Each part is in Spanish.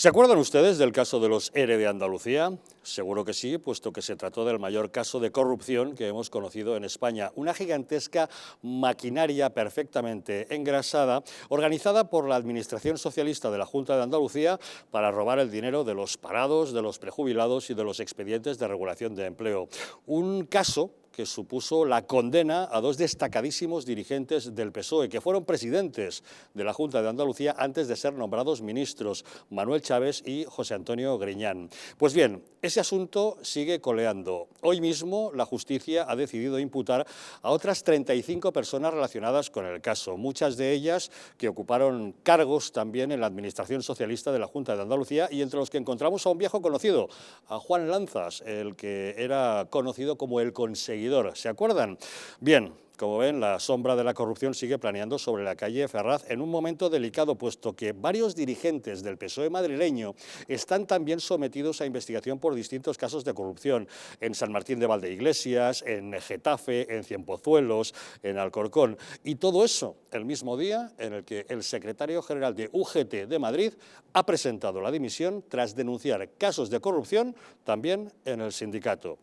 ¿Se acuerdan ustedes del caso de los ERE de Andalucía? Seguro que sí, puesto que se trató del mayor caso de corrupción que hemos conocido en España. Una gigantesca maquinaria perfectamente engrasada, organizada por la Administración Socialista de la Junta de Andalucía para robar el dinero de los parados, de los prejubilados y de los expedientes de regulación de empleo. Un caso que supuso la condena a dos destacadísimos dirigentes del PSOE, que fueron presidentes de la Junta de Andalucía antes de ser nombrados ministros, Manuel Chaves y José Antonio Griñán. Pues bien, ese asunto sigue coleando. Hoy mismo la justicia ha decidido imputar a otras 35 personas relacionadas con el caso, muchas de ellas que ocuparon cargos también en la Administración Socialista de la Junta de Andalucía, y entre los que encontramos a un viejo conocido, a Juan Lanzas, el que era conocido como el conseguidor. ¿Se acuerdan? Bien, como ven, la sombra de la corrupción sigue planeando sobre la calle Ferraz en un momento delicado, puesto que varios dirigentes del PSOE madrileño están también sometidos a investigación por distintos casos de corrupción en San Martín de Valdeiglesias, en Getafe, en Cienpozuelos, en Alcorcón. Y todo eso el mismo día en el que el secretario general de UGT de Madrid ha presentado la dimisión tras denunciar casos de corrupción también en el sindicato.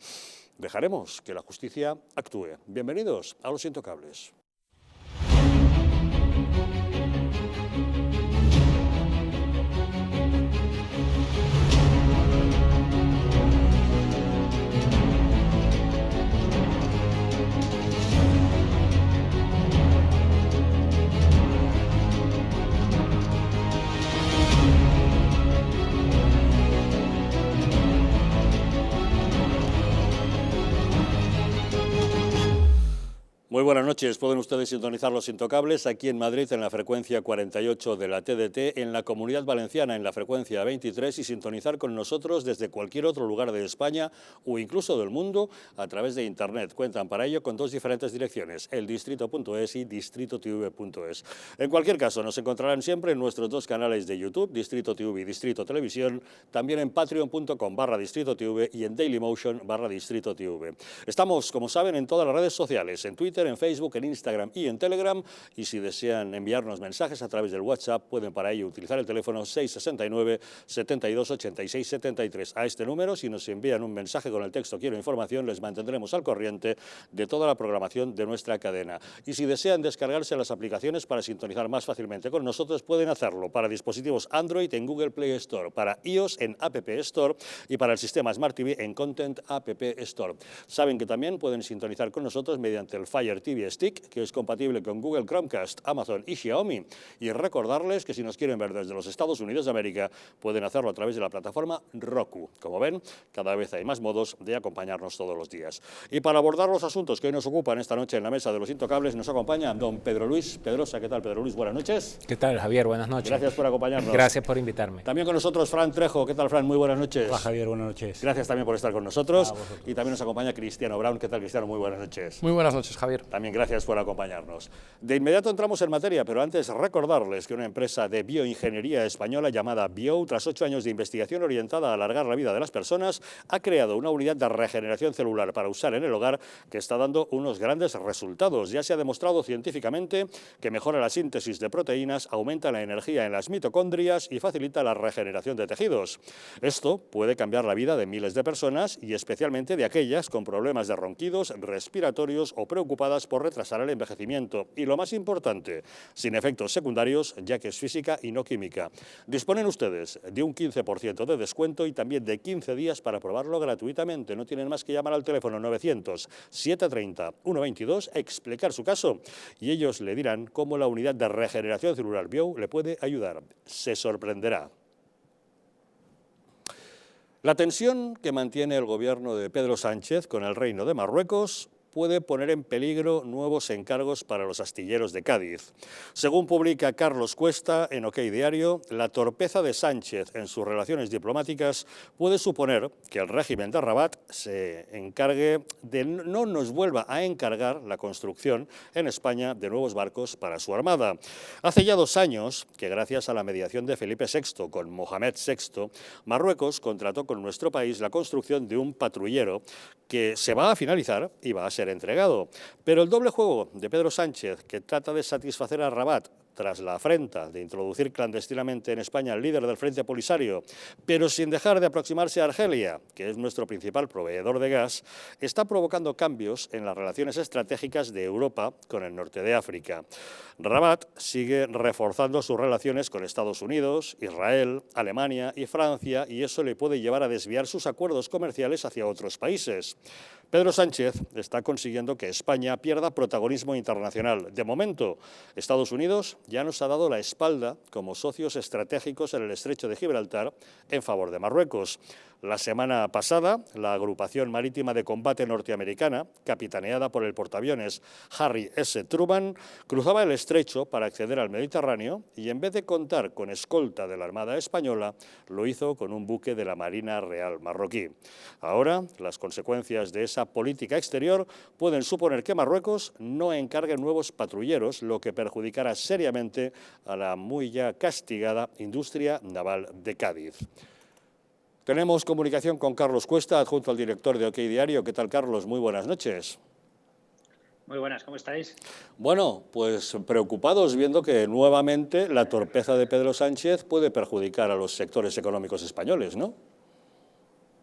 Dejaremos que la justicia actúe. Bienvenidos a Los Intocables. Muy buenas noches. Pueden ustedes sintonizar Los Intocables aquí en Madrid en la frecuencia 48 de la TDT, en la Comunidad Valenciana en la frecuencia 23 y sintonizar con nosotros desde cualquier otro lugar de España o incluso del mundo a través de Internet. Cuentan para ello con dos diferentes direcciones, eldistrito.es y distritotv.es. En cualquier caso, nos encontrarán siempre en nuestros dos canales de YouTube, Distrito TV y Distrito Televisión, también en patreon.com/distritotv y en dailymotion/distritotv. Estamos, como saben, en todas las redes sociales, en Twitter, en Facebook, en Instagram y en Telegram, y si desean enviarnos mensajes a través del WhatsApp pueden para ello utilizar el teléfono 669 72 86 73. A este número, si nos envían un mensaje con el texto "quiero información", les mantendremos al corriente de toda la programación de nuestra cadena. Y si desean descargarse las aplicaciones para sintonizar más fácilmente con nosotros, pueden hacerlo para dispositivos Android en Google Play Store, para iOS en App Store y para el sistema Smart TV en Content App Store. Saben que también pueden sintonizar con nosotros mediante el Fire TV Stick, que es compatible con Google Chromecast, Amazon y Xiaomi. Y recordarles que si nos quieren ver desde los Estados Unidos de América, pueden hacerlo a través de la plataforma Roku. Como ven, cada vez hay más modos de acompañarnos todos los días. Y para abordar los asuntos que hoy nos ocupan esta noche en la mesa de Los Intocables, nos acompaña don Pedro Luis Pedrosa. ¿Qué tal, Pedro Luis? Buenas noches. ¿Qué tal, Javier? Buenas noches. Gracias por acompañarnos. Gracias por invitarme. También con nosotros Fran Trejo. ¿Qué tal, Fran? Muy buenas noches. Hola, Javier. Buenas noches. Gracias también por estar con nosotros. Y también nos acompaña Cristiano Brown. ¿Qué tal, Cristiano? Muy buenas noches. Muy buenas noches, Javier. También gracias por acompañarnos. De inmediato entramos en materia, pero antes recordarles que una empresa de bioingeniería española llamada Bio, tras 8 años de investigación orientada a alargar la vida de las personas, ha creado una unidad de regeneración celular para usar en el hogar que está dando unos grandes resultados. Ya se ha demostrado científicamente que mejora la síntesis de proteínas, aumenta la energía en las mitocondrias y facilita la regeneración de tejidos. Esto puede cambiar la vida de miles de personas y especialmente de aquellas con problemas de ronquidos, respiratorios o preocupadas por retrasar el envejecimiento. Y lo más importante, sin efectos secundarios, ya que es física y no química. Disponen ustedes de un 15% de descuento y también de 15 días para probarlo gratuitamente. No tienen más que llamar al teléfono 900-730-122, explicar su caso y ellos le dirán cómo la unidad de regeneración celular Bio le puede ayudar. Se sorprenderá. La tensión que mantiene el gobierno de Pedro Sánchez con el Reino de Marruecos puede poner en peligro nuevos encargos para los astilleros de Cádiz. Según publica Carlos Cuesta en OK Diario, la torpeza de Sánchez en sus relaciones diplomáticas puede suponer que el régimen de Rabat se encargue de no nos vuelva a encargar la construcción en España de nuevos barcos para su armada. Hace ya 2 años que, gracias a la mediación de Felipe VI con Mohamed VI, Marruecos contrató con nuestro país la construcción de un patrullero que se va a finalizar y va a ser entregado. Pero el doble juego de Pedro Sánchez, que trata de satisfacer a Rabat tras la afrenta de introducir clandestinamente en España al líder del Frente Polisario, pero sin dejar de aproximarse a Argelia, que es nuestro principal proveedor de gas, está provocando cambios en las relaciones estratégicas de Europa con el norte de África. Rabat sigue reforzando sus relaciones con Estados Unidos, Israel, Alemania y Francia, y eso le puede llevar a desviar sus acuerdos comerciales hacia otros países. Pedro Sánchez está consiguiendo que España pierda protagonismo internacional. De momento, Estados Unidos ya nos ha dado la espalda como socios estratégicos en el Estrecho de Gibraltar en favor de Marruecos. La semana pasada, la agrupación marítima de combate norteamericana, capitaneada por el portaaviones Harry S. Truman, cruzaba el estrecho para acceder al Mediterráneo y, en vez de contar con escolta de la Armada Española, lo hizo con un buque de la Marina Real marroquí. Ahora, las consecuencias de esa política exterior pueden suponer que Marruecos no encargue nuevos patrulleros, lo que perjudicará seriamente a la muy ya castigada industria naval de Cádiz. Tenemos comunicación con Carlos Cuesta, adjunto al director de OK Diario. ¿Qué tal, Carlos? Muy buenas noches. Muy buenas, ¿cómo estáis? Bueno, pues preocupados viendo que nuevamente la torpeza de Pedro Sánchez puede perjudicar a los sectores económicos españoles, ¿no?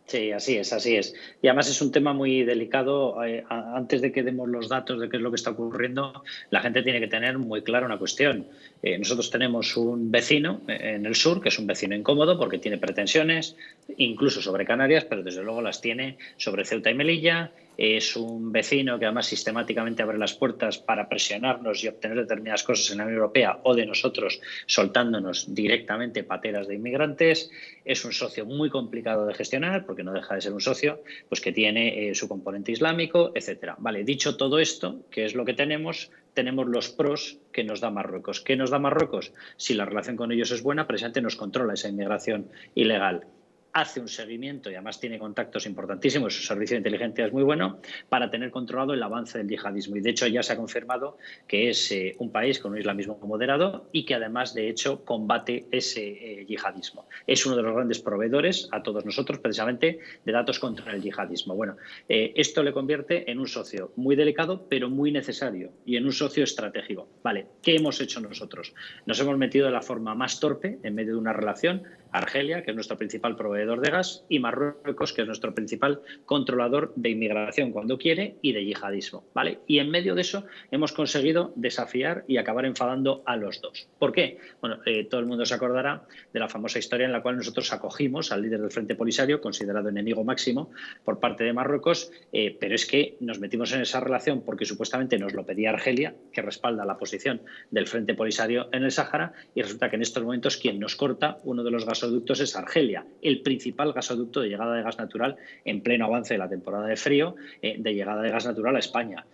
Sí, así es, así es. Y además es un tema muy delicado. Antes de que demos los datos de qué es lo que está ocurriendo, la gente tiene que tener muy clara una cuestión. Nosotros tenemos un vecino en el sur, que es un vecino incómodo porque tiene pretensiones, incluso sobre Canarias, pero desde luego las tiene sobre Ceuta y Melilla. Es un vecino que además sistemáticamente abre las puertas para presionarnos y obtener determinadas cosas en la Unión Europea o de nosotros soltándonos directamente pateras de inmigrantes. Es un socio muy complicado de gestionar porque no deja de ser un socio pues que tiene su componente islámico, etcétera. Vale, dicho todo esto, ¿qué es lo que tenemos? Tenemos los pros que nos da Marruecos. ¿Qué nos da Marruecos? Si la relación con ellos es buena, precisamente nos controla esa inmigración ilegal. Hace un seguimiento y además tiene contactos importantísimos, su servicio de inteligencia es muy bueno para tener controlado el avance del yihadismo y de hecho ya se ha confirmado que es un país con un islamismo moderado y que además de hecho combate ese yihadismo. Es uno de los grandes proveedores a todos nosotros precisamente de datos contra el yihadismo. Bueno, esto le convierte en un socio muy delicado pero muy necesario y en un socio estratégico. Vale, ¿qué hemos hecho nosotros? Nos hemos metido de la forma más torpe en medio de una relación. Argelia, que es nuestro principal proveedor de gas, y Marruecos, que es nuestro principal controlador de inmigración cuando quiere y de yihadismo, ¿vale? Y en medio de eso hemos conseguido desafiar y acabar enfadando a los dos. ¿Por qué? Bueno, todo el mundo se acordará de la famosa historia en la cual nosotros acogimos al líder del Frente Polisario, considerado enemigo máximo por parte de Marruecos, pero es que nos metimos en esa relación porque supuestamente nos lo pedía Argelia, que respalda la posición del Frente Polisario en el Sáhara, y resulta que en estos momentos quien nos corta uno de los gasoductos es Argelia, el principal gasoducto de llegada de gas natural en pleno avance de la temporada de frío, de llegada de gas natural a España.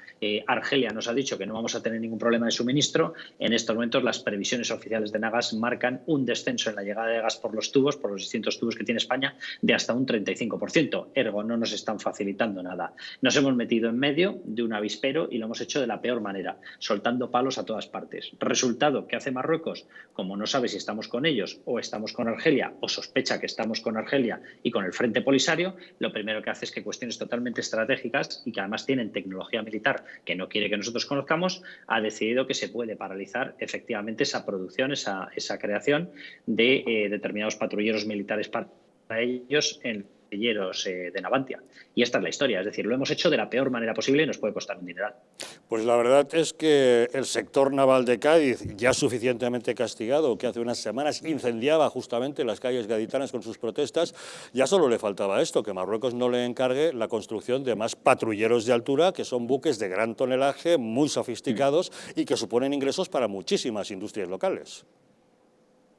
Argelia nos ha dicho que no vamos a tener ningún problema de suministro. En estos momentos las previsiones oficiales de Nagas marcan un descenso en la llegada de gas por los tubos, por los distintos tubos que tiene España, de hasta un 35%. Ergo, no nos están facilitando nada. Nos hemos metido en medio de un avispero y lo hemos hecho de la peor manera, soltando palos a todas partes. Resultado, ¿qué hace Marruecos? Como no sabe si estamos con ellos o estamos con Argelia o sospecha que estamos con Argelia y con el Frente Polisario, lo primero que hace es que cuestiones totalmente estratégicas y que además tienen tecnología militar que no quiere que nosotros conozcamos, ha decidido que se puede paralizar efectivamente esa producción, esa creación de determinados patrulleros militares para ellos en de Navantia. Y esta es la historia, es decir, lo hemos hecho de la peor manera posible y nos puede costar un dineral. Pues la verdad es que el sector naval de Cádiz, ya suficientemente castigado, que hace unas semanas incendiaba justamente las calles gaditanas con sus protestas, ya solo le faltaba esto, que Marruecos no le encargue la construcción de más patrulleros de altura, que son buques de gran tonelaje, muy sofisticados y que suponen ingresos para muchísimas industrias locales.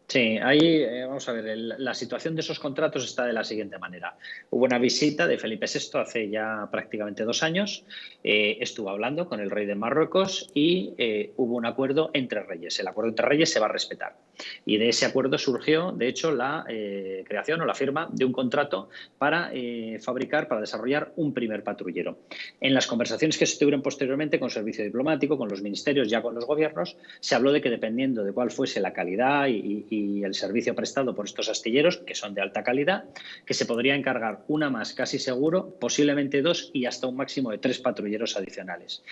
Sí, ahí vamos a ver, la situación de esos contratos está de la siguiente manera. Hubo una visita de Felipe VI hace ya prácticamente 2 años, estuvo hablando con el rey de Marruecos y hubo un acuerdo entre reyes. El acuerdo entre reyes se va a respetar. Y de ese acuerdo surgió, de hecho, la creación o la firma de un contrato para fabricar, para desarrollar un primer patrullero. En las conversaciones que se tuvieron posteriormente con el servicio diplomático, con los ministerios, ya con los gobiernos, se habló de que dependiendo de cuál fuese la calidad y y el servicio prestado por estos astilleros, que son de alta calidad, que se podría encargar una más casi seguro, posiblemente 2 y hasta un máximo de 3 patrulleros adicionales.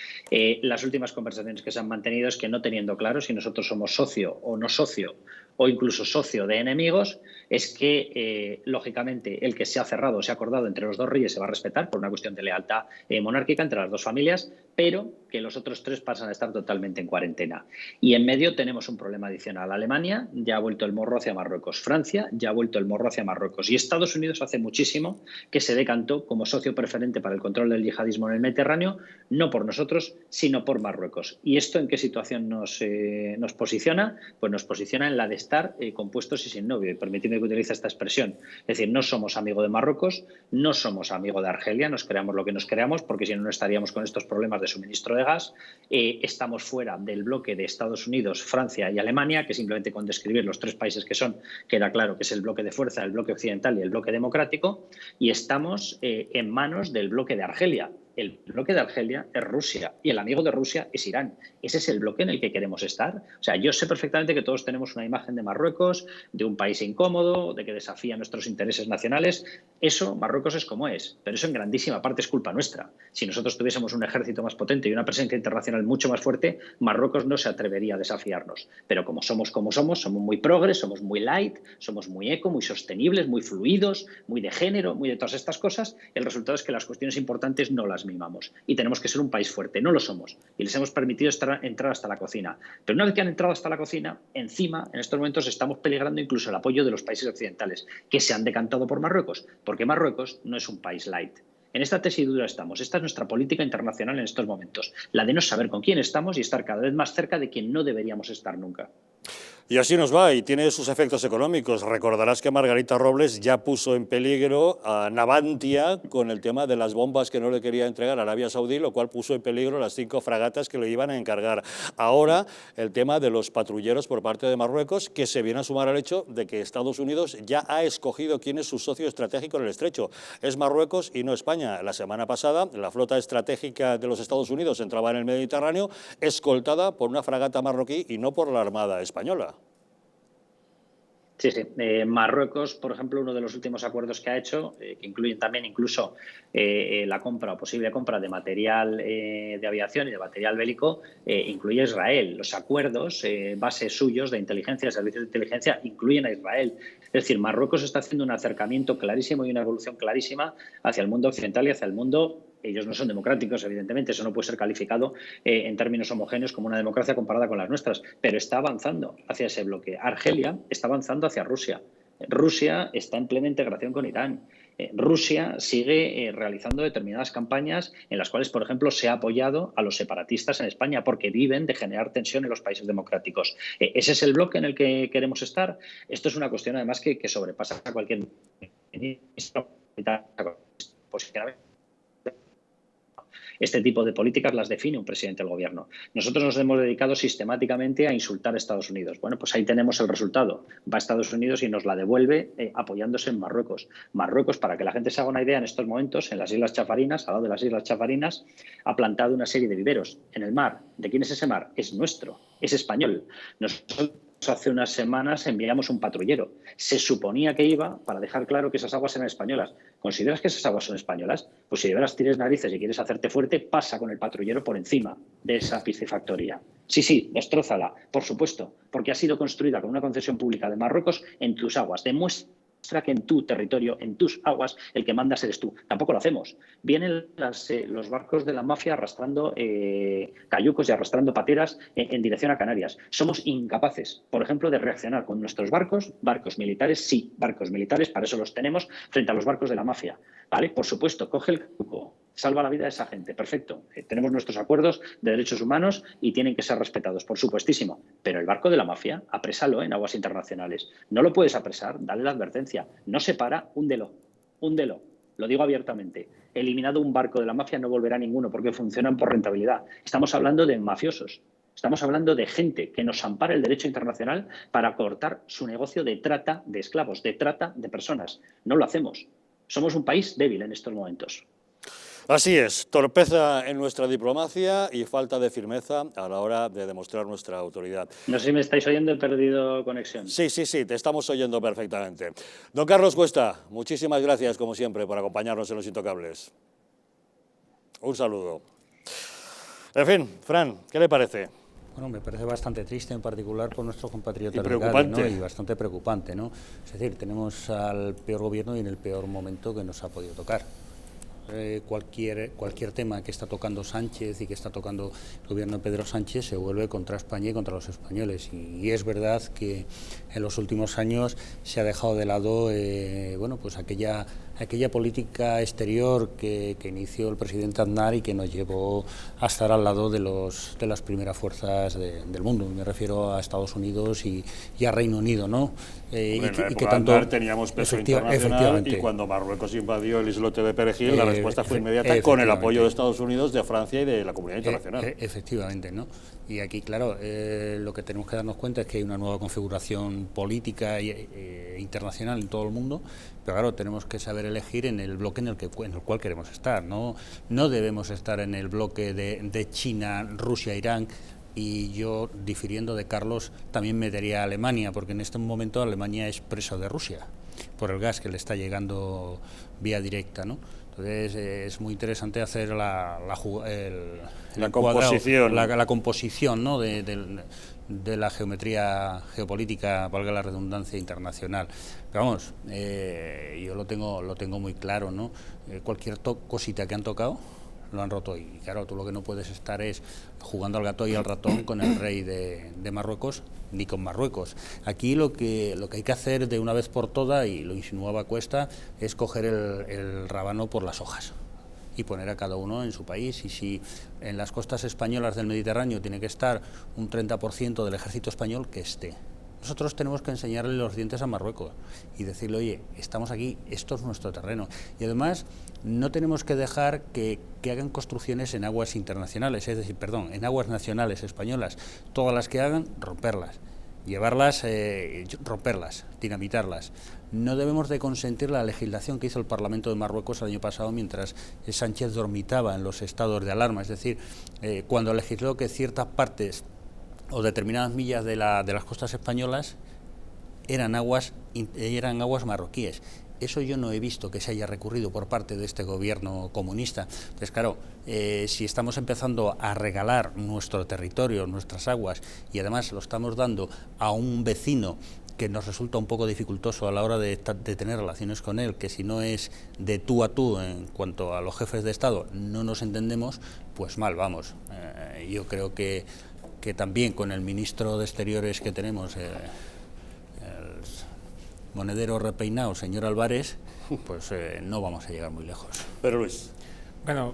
Las últimas conversaciones que se han mantenido es que, no teniendo claro si nosotros somos socio o no socio, o incluso socio de enemigos, es que, lógicamente, el que se ha cerrado o se ha acordado entre los dos reyes se va a respetar por una cuestión de lealtad monárquica entre las dos familias, pero que los otros 3 pasan a estar totalmente en cuarentena. Y en medio tenemos un problema adicional. Alemania ya ha vuelto el morro hacia Marruecos. Francia ya ha vuelto el morro hacia Marruecos. Y Estados Unidos hace muchísimo que se decantó como socio preferente para el control del yihadismo en el Mediterráneo, no por nosotros, sino por Marruecos. ¿Y esto en qué situación nos posiciona? Pues nos posiciona en la de estar compuestos y sin novio. Y permitidme que utilice esta expresión. Es decir, no somos amigo de Marruecos, no somos amigo de Argelia, nos creamos lo que nos creamos, porque si no, no estaríamos con estos problemas de suministro de gas. Estamos fuera del bloque de Estados Unidos, Francia y Alemania, que simplemente con describir los 3 países que son, queda claro que es el bloque de fuerza, el bloque occidental y el bloque democrático, y estamos en manos del bloque de Argelia. El bloque de Argelia es Rusia y el amigo de Rusia es Irán. Ese es el bloque en el que queremos estar. O sea, yo sé perfectamente que todos tenemos una imagen de Marruecos, de un país incómodo, de que desafía nuestros intereses nacionales. Eso, Marruecos es como es, pero eso en grandísima parte es culpa nuestra. Si nosotros tuviésemos un ejército más potente y una presencia internacional mucho más fuerte, Marruecos no se atrevería a desafiarnos. Pero como somos somos muy progres, somos muy light, somos muy eco, muy sostenibles, muy fluidos, muy de género, muy de todas estas cosas, el resultado es que las cuestiones importantes no las mimamos y tenemos que ser un país fuerte. No lo somos y les hemos permitido entrar hasta la cocina. Pero una vez que han entrado hasta la cocina, encima, en estos momentos estamos peligrando incluso el apoyo de los países occidentales que se han decantado por Marruecos, porque Marruecos no es un país light. En esta tesidura estamos. Esta es nuestra política internacional en estos momentos, la de no saber con quién estamos y estar cada vez más cerca de quien no deberíamos estar nunca. Y así nos va, y tiene sus efectos económicos. Recordarás que Margarita Robles ya puso en peligro a Navantia con el tema de las bombas que no le quería entregar a Arabia Saudí, lo cual puso en peligro las 5 fragatas que le iban a encargar. Ahora, el tema de los patrulleros por parte de Marruecos, que se viene a sumar al hecho de que Estados Unidos ya ha escogido quién es su socio estratégico en el estrecho. Es Marruecos y no España. La semana pasada, la flota estratégica de los Estados Unidos entraba en el Mediterráneo escoltada por una fragata marroquí y no por la Armada española. Sí, sí. Marruecos, por ejemplo, uno de los últimos acuerdos que ha hecho, que incluyen también incluso la compra o posible compra de material de aviación y de material bélico, incluye a Israel. Los acuerdos, bases suyos de inteligencia, de servicios de inteligencia, incluyen a Israel. Es decir, Marruecos está haciendo un acercamiento clarísimo y una evolución clarísima hacia el mundo occidental y hacia el mundo. Ellos no son democráticos, evidentemente, eso no puede ser calificado en términos homogéneos como una democracia comparada con las nuestras, pero está avanzando hacia ese bloque. Argelia está avanzando hacia Rusia. Rusia está en plena integración con Irán. Rusia sigue realizando determinadas campañas en las cuales, por ejemplo, se ha apoyado a los separatistas en España porque viven de generar tensión en los países democráticos. ¿Ese es el bloque en el que queremos estar? Esto es una cuestión, además, que sobrepasa a cualquier ministro. Este tipo de políticas las define un presidente del gobierno. Nosotros nos hemos dedicado sistemáticamente a insultar a Estados Unidos. Bueno, pues ahí tenemos el resultado. Va a Estados Unidos y nos la devuelve apoyándose en Marruecos. Marruecos, para que la gente se haga una idea, en estos momentos, en las Islas Chafarinas, al lado de las Islas Chafarinas, ha plantado una serie de viveros en el mar. ¿De quién es ese mar? Es nuestro, es español. Nosotros hace unas semanas enviamos un patrullero. Se suponía que iba para dejar claro que esas aguas eran españolas. ¿Consideras que esas aguas son españolas? Pues si de veras tienes narices y quieres hacerte fuerte, pasa con el patrullero por encima de esa piscifactoría. Sí, destrózala, por supuesto, porque ha sido construida con una concesión pública de Marruecos en tus aguas. Demuestra que en tu territorio, en tus aguas, el que mandas eres tú. Tampoco lo hacemos. Vienen los barcos de la mafia arrastrando cayucos y arrastrando pateras en dirección a Canarias. Somos incapaces, por ejemplo, de reaccionar con nuestros barcos militares, sí, barcos militares, para eso los tenemos, frente a los barcos de la mafia. ¿Vale? Por supuesto, coge el cuco, salva la vida de esa gente, perfecto. Tenemos nuestros acuerdos de derechos humanos y tienen que ser respetados, por supuestísimo. Pero el barco de la mafia, aprésalo en aguas internacionales. No lo puedes apresar, dale la advertencia. No se para, húndelo. Lo digo abiertamente. Eliminado un barco de la mafia no volverá ninguno porque funcionan por rentabilidad. Estamos hablando de mafiosos. Estamos hablando de gente que nos ampara el derecho internacional para cortar su negocio de trata de esclavos, de trata de personas. No lo hacemos. Somos un país débil en estos momentos. Así es, torpeza en nuestra diplomacia y falta de firmeza a la hora de demostrar nuestra autoridad. No sé si me estáis oyendo, he perdido conexión. Sí, te estamos oyendo perfectamente. Don Carlos Cuesta, muchísimas gracias, como siempre, por acompañarnos en Los Intocables. Un saludo. En fin, Fran, ¿qué le parece? Bueno, me parece bastante triste, en particular por nuestros compatriotas. Y preocupante. Legales, ¿no? Y bastante preocupante, ¿no? Es decir, tenemos al peor gobierno y en el peor momento que nos ha podido tocar. Cualquier tema que está tocando Sánchez y que está tocando el gobierno de Pedro Sánchez se vuelve contra España y contra los españoles. Y es verdad que en los últimos años se ha dejado de lado bueno, pues aquella política exterior que inició el presidente Aznar y que nos llevó a estar al lado de las primeras fuerzas del mundo. Me refiero a Estados Unidos y a Reino Unido, ¿no? Y que tanto teníamos peso internacional, y cuando Marruecos invadió el islote de Perejil, la respuesta fue inmediata con el apoyo de Estados Unidos, de Francia y de la comunidad internacional. Efectivamente, ¿no? Y aquí, claro, lo que tenemos que darnos cuenta es que hay una nueva configuración política e internacional en todo el mundo, pero claro, tenemos que saber elegir en el bloque en el cual queremos estar. No debemos estar en el bloque de China, Rusia, Irán. Y yo, difiriendo de Carlos, también metería a Alemania, porque en este momento Alemania es presa de Rusia por el gas que le está llegando vía directa, ¿no? Entonces es muy interesante hacer la composición, ¿no? de la geometría geopolítica, valga la redundancia, internacional. Pero vamos, yo lo tengo muy claro, ¿no? Cualquier cosita que han tocado lo han roto, y claro, tú lo que no puedes estar es jugando al gato y al ratón con el rey de Marruecos, ni con Marruecos. Aquí lo que hay que hacer de una vez por todas, y lo insinuaba Cuesta, es coger el rábano por las hojas y poner a cada uno en su país. Y si en las costas españolas del Mediterráneo tiene que estar un 30% del ejército español, que esté. Nosotros tenemos que enseñarle los dientes a Marruecos y decirle, oye, estamos aquí, esto es nuestro terreno. Y además no tenemos que dejar que hagan construcciones en aguas internacionales, es decir, perdón, en aguas nacionales españolas. Todas las que hagan, romperlas, llevarlas, romperlas, dinamitarlas. No debemos de consentir la legislación que hizo el Parlamento de Marruecos el año pasado mientras Sánchez dormitaba en los estados de alarma. Es decir, cuando legisló que ciertas partes o determinadas millas de las costas españolas eran aguas marroquíes. Eso yo no he visto que se haya recurrido por parte de este gobierno comunista. Entonces, claro, si estamos empezando a regalar nuestro territorio, nuestras aguas, y además lo estamos dando a un vecino que nos resulta un poco dificultoso a la hora de tener relaciones con él, que si no es de tú a tú en cuanto a los jefes de Estado no nos entendemos, pues mal vamos. Yo creo que también con el ministro de Exteriores que tenemos, el monedero repeinado, señor Álvarez, pues no vamos a llegar muy lejos. Pero Luis. Bueno,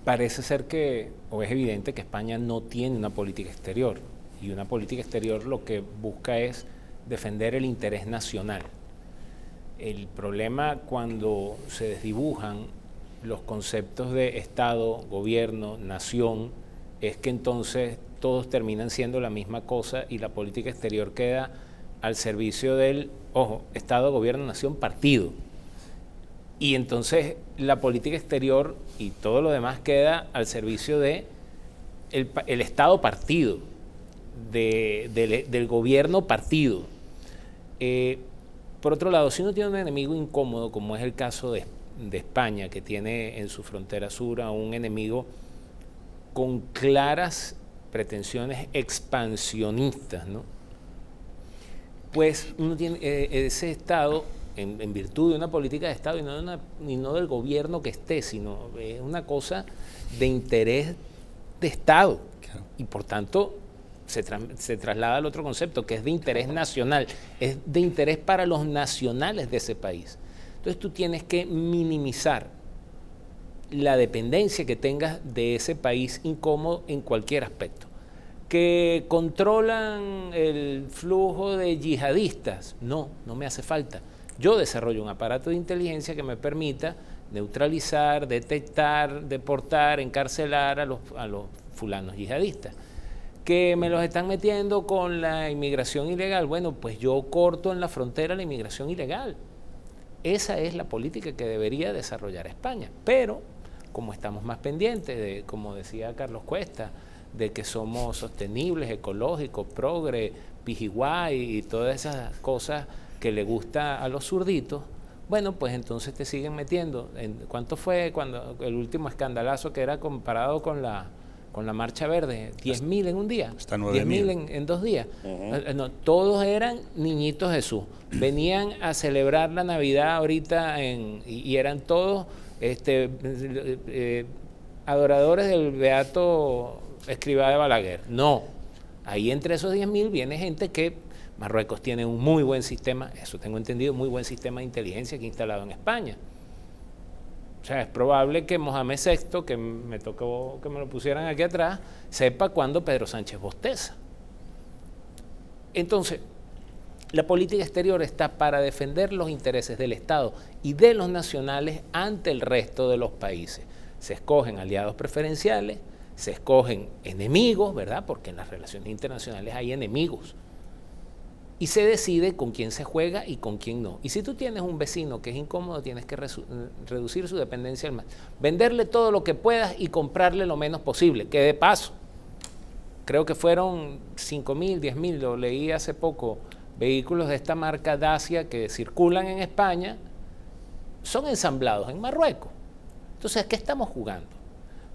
parece ser que, o es evidente que España no tiene una política exterior, y una política exterior lo que busca es defender el interés nacional. El problema cuando se desdibujan los conceptos de Estado, gobierno, nación, es que entonces todos terminan siendo la misma cosa y la política exterior queda al servicio del, Estado, gobierno, nación, partido. Y entonces la política exterior y todo lo demás queda al servicio de el Estado partido, del gobierno partido. Por otro lado, si uno tiene un enemigo incómodo, como es el caso de España, que tiene en su frontera sur a un enemigo con claras pretensiones expansionistas, ¿no? Pues uno tiene ese Estado, en virtud de una política de Estado y no del gobierno que esté, sino es una cosa de interés de Estado. Claro. Y por tanto se traslada al otro concepto, que es de interés nacional, es de interés para los nacionales de ese país. Entonces tú tienes que minimizar la dependencia que tengas de ese país incómodo en cualquier aspecto. ¿Que controlan el flujo de yihadistas? No me hace falta. Yo desarrollo un aparato de inteligencia que me permita neutralizar, detectar, deportar, encarcelar a los fulanos yihadistas. ¿Que me los están metiendo con la inmigración ilegal? Bueno, pues yo corto en la frontera la inmigración ilegal. esa es la política que debería desarrollar España. Pero, como estamos más pendientes de, como decía Carlos Cuesta, de que somos sostenibles, ecológicos, progre, pijiguay y todas esas cosas que le gusta a los zurditos, bueno, pues entonces te siguen metiendo. ¿Cuánto fue cuando el último escandalazo que era comparado con la Marcha Verde? 10.000 en un día. Hasta 9.000. 10.000 en 2 días. No, todos eran niñitos Jesús. Venían a celebrar la Navidad ahorita y eran todos adoradores del beato Escrivá de Balaguer. No, ahí entre esos 10.000 viene gente que Marruecos tiene un muy buen sistema, eso tengo entendido, muy buen sistema de inteligencia que ha instalado en España. O sea, es probable que Mohamed VI, que me tocó que me lo pusieran aquí atrás, sepa cuándo Pedro Sánchez bosteza. Entonces, la política exterior está para defender los intereses del Estado y de los nacionales ante el resto de los países. Se escogen aliados preferenciales, se escogen enemigos, ¿verdad? Porque en las relaciones internacionales hay enemigos. Y se decide con quién se juega y con quién no. Y si tú tienes un vecino que es incómodo, tienes que reducir su dependencia al más. Venderle todo lo que puedas y comprarle lo menos posible. Que de paso, creo que fueron 5.000, 10.000, lo leí hace poco, vehículos de esta marca Dacia que circulan en España, son ensamblados en Marruecos. Entonces, ¿qué estamos jugando?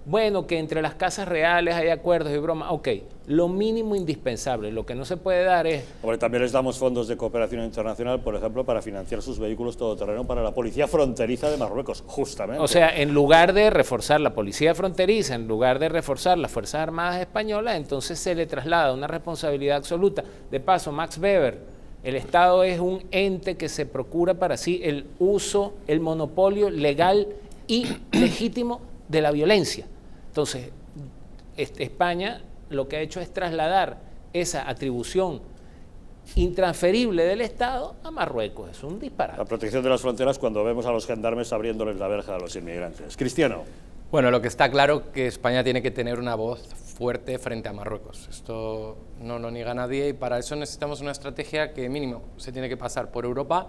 Bueno, que entre las casas reales hay acuerdos y bromas, ok, lo mínimo indispensable, lo que no se puede dar es... Hombre, también les damos fondos de cooperación internacional, por ejemplo, para financiar sus vehículos todoterreno para la policía fronteriza de Marruecos, justamente. O sea, en lugar de reforzar la policía fronteriza, en lugar de reforzar las Fuerzas Armadas Españolas, entonces se le traslada una responsabilidad absoluta. De paso, Max Weber, el Estado es un ente que se procura para sí el uso, el monopolio legal y legítimo de la violencia. Entonces, España lo que ha hecho es trasladar esa atribución intransferible del Estado a Marruecos. Es un disparate. La protección de las fronteras cuando vemos a los gendarmes abriéndoles la verja a los inmigrantes. Cristiano. Bueno, lo que está claro es que España tiene que tener una voz fuerte frente a Marruecos. Esto no lo niega nadie y para eso necesitamos una estrategia que mínimo se tiene que pasar por Europa.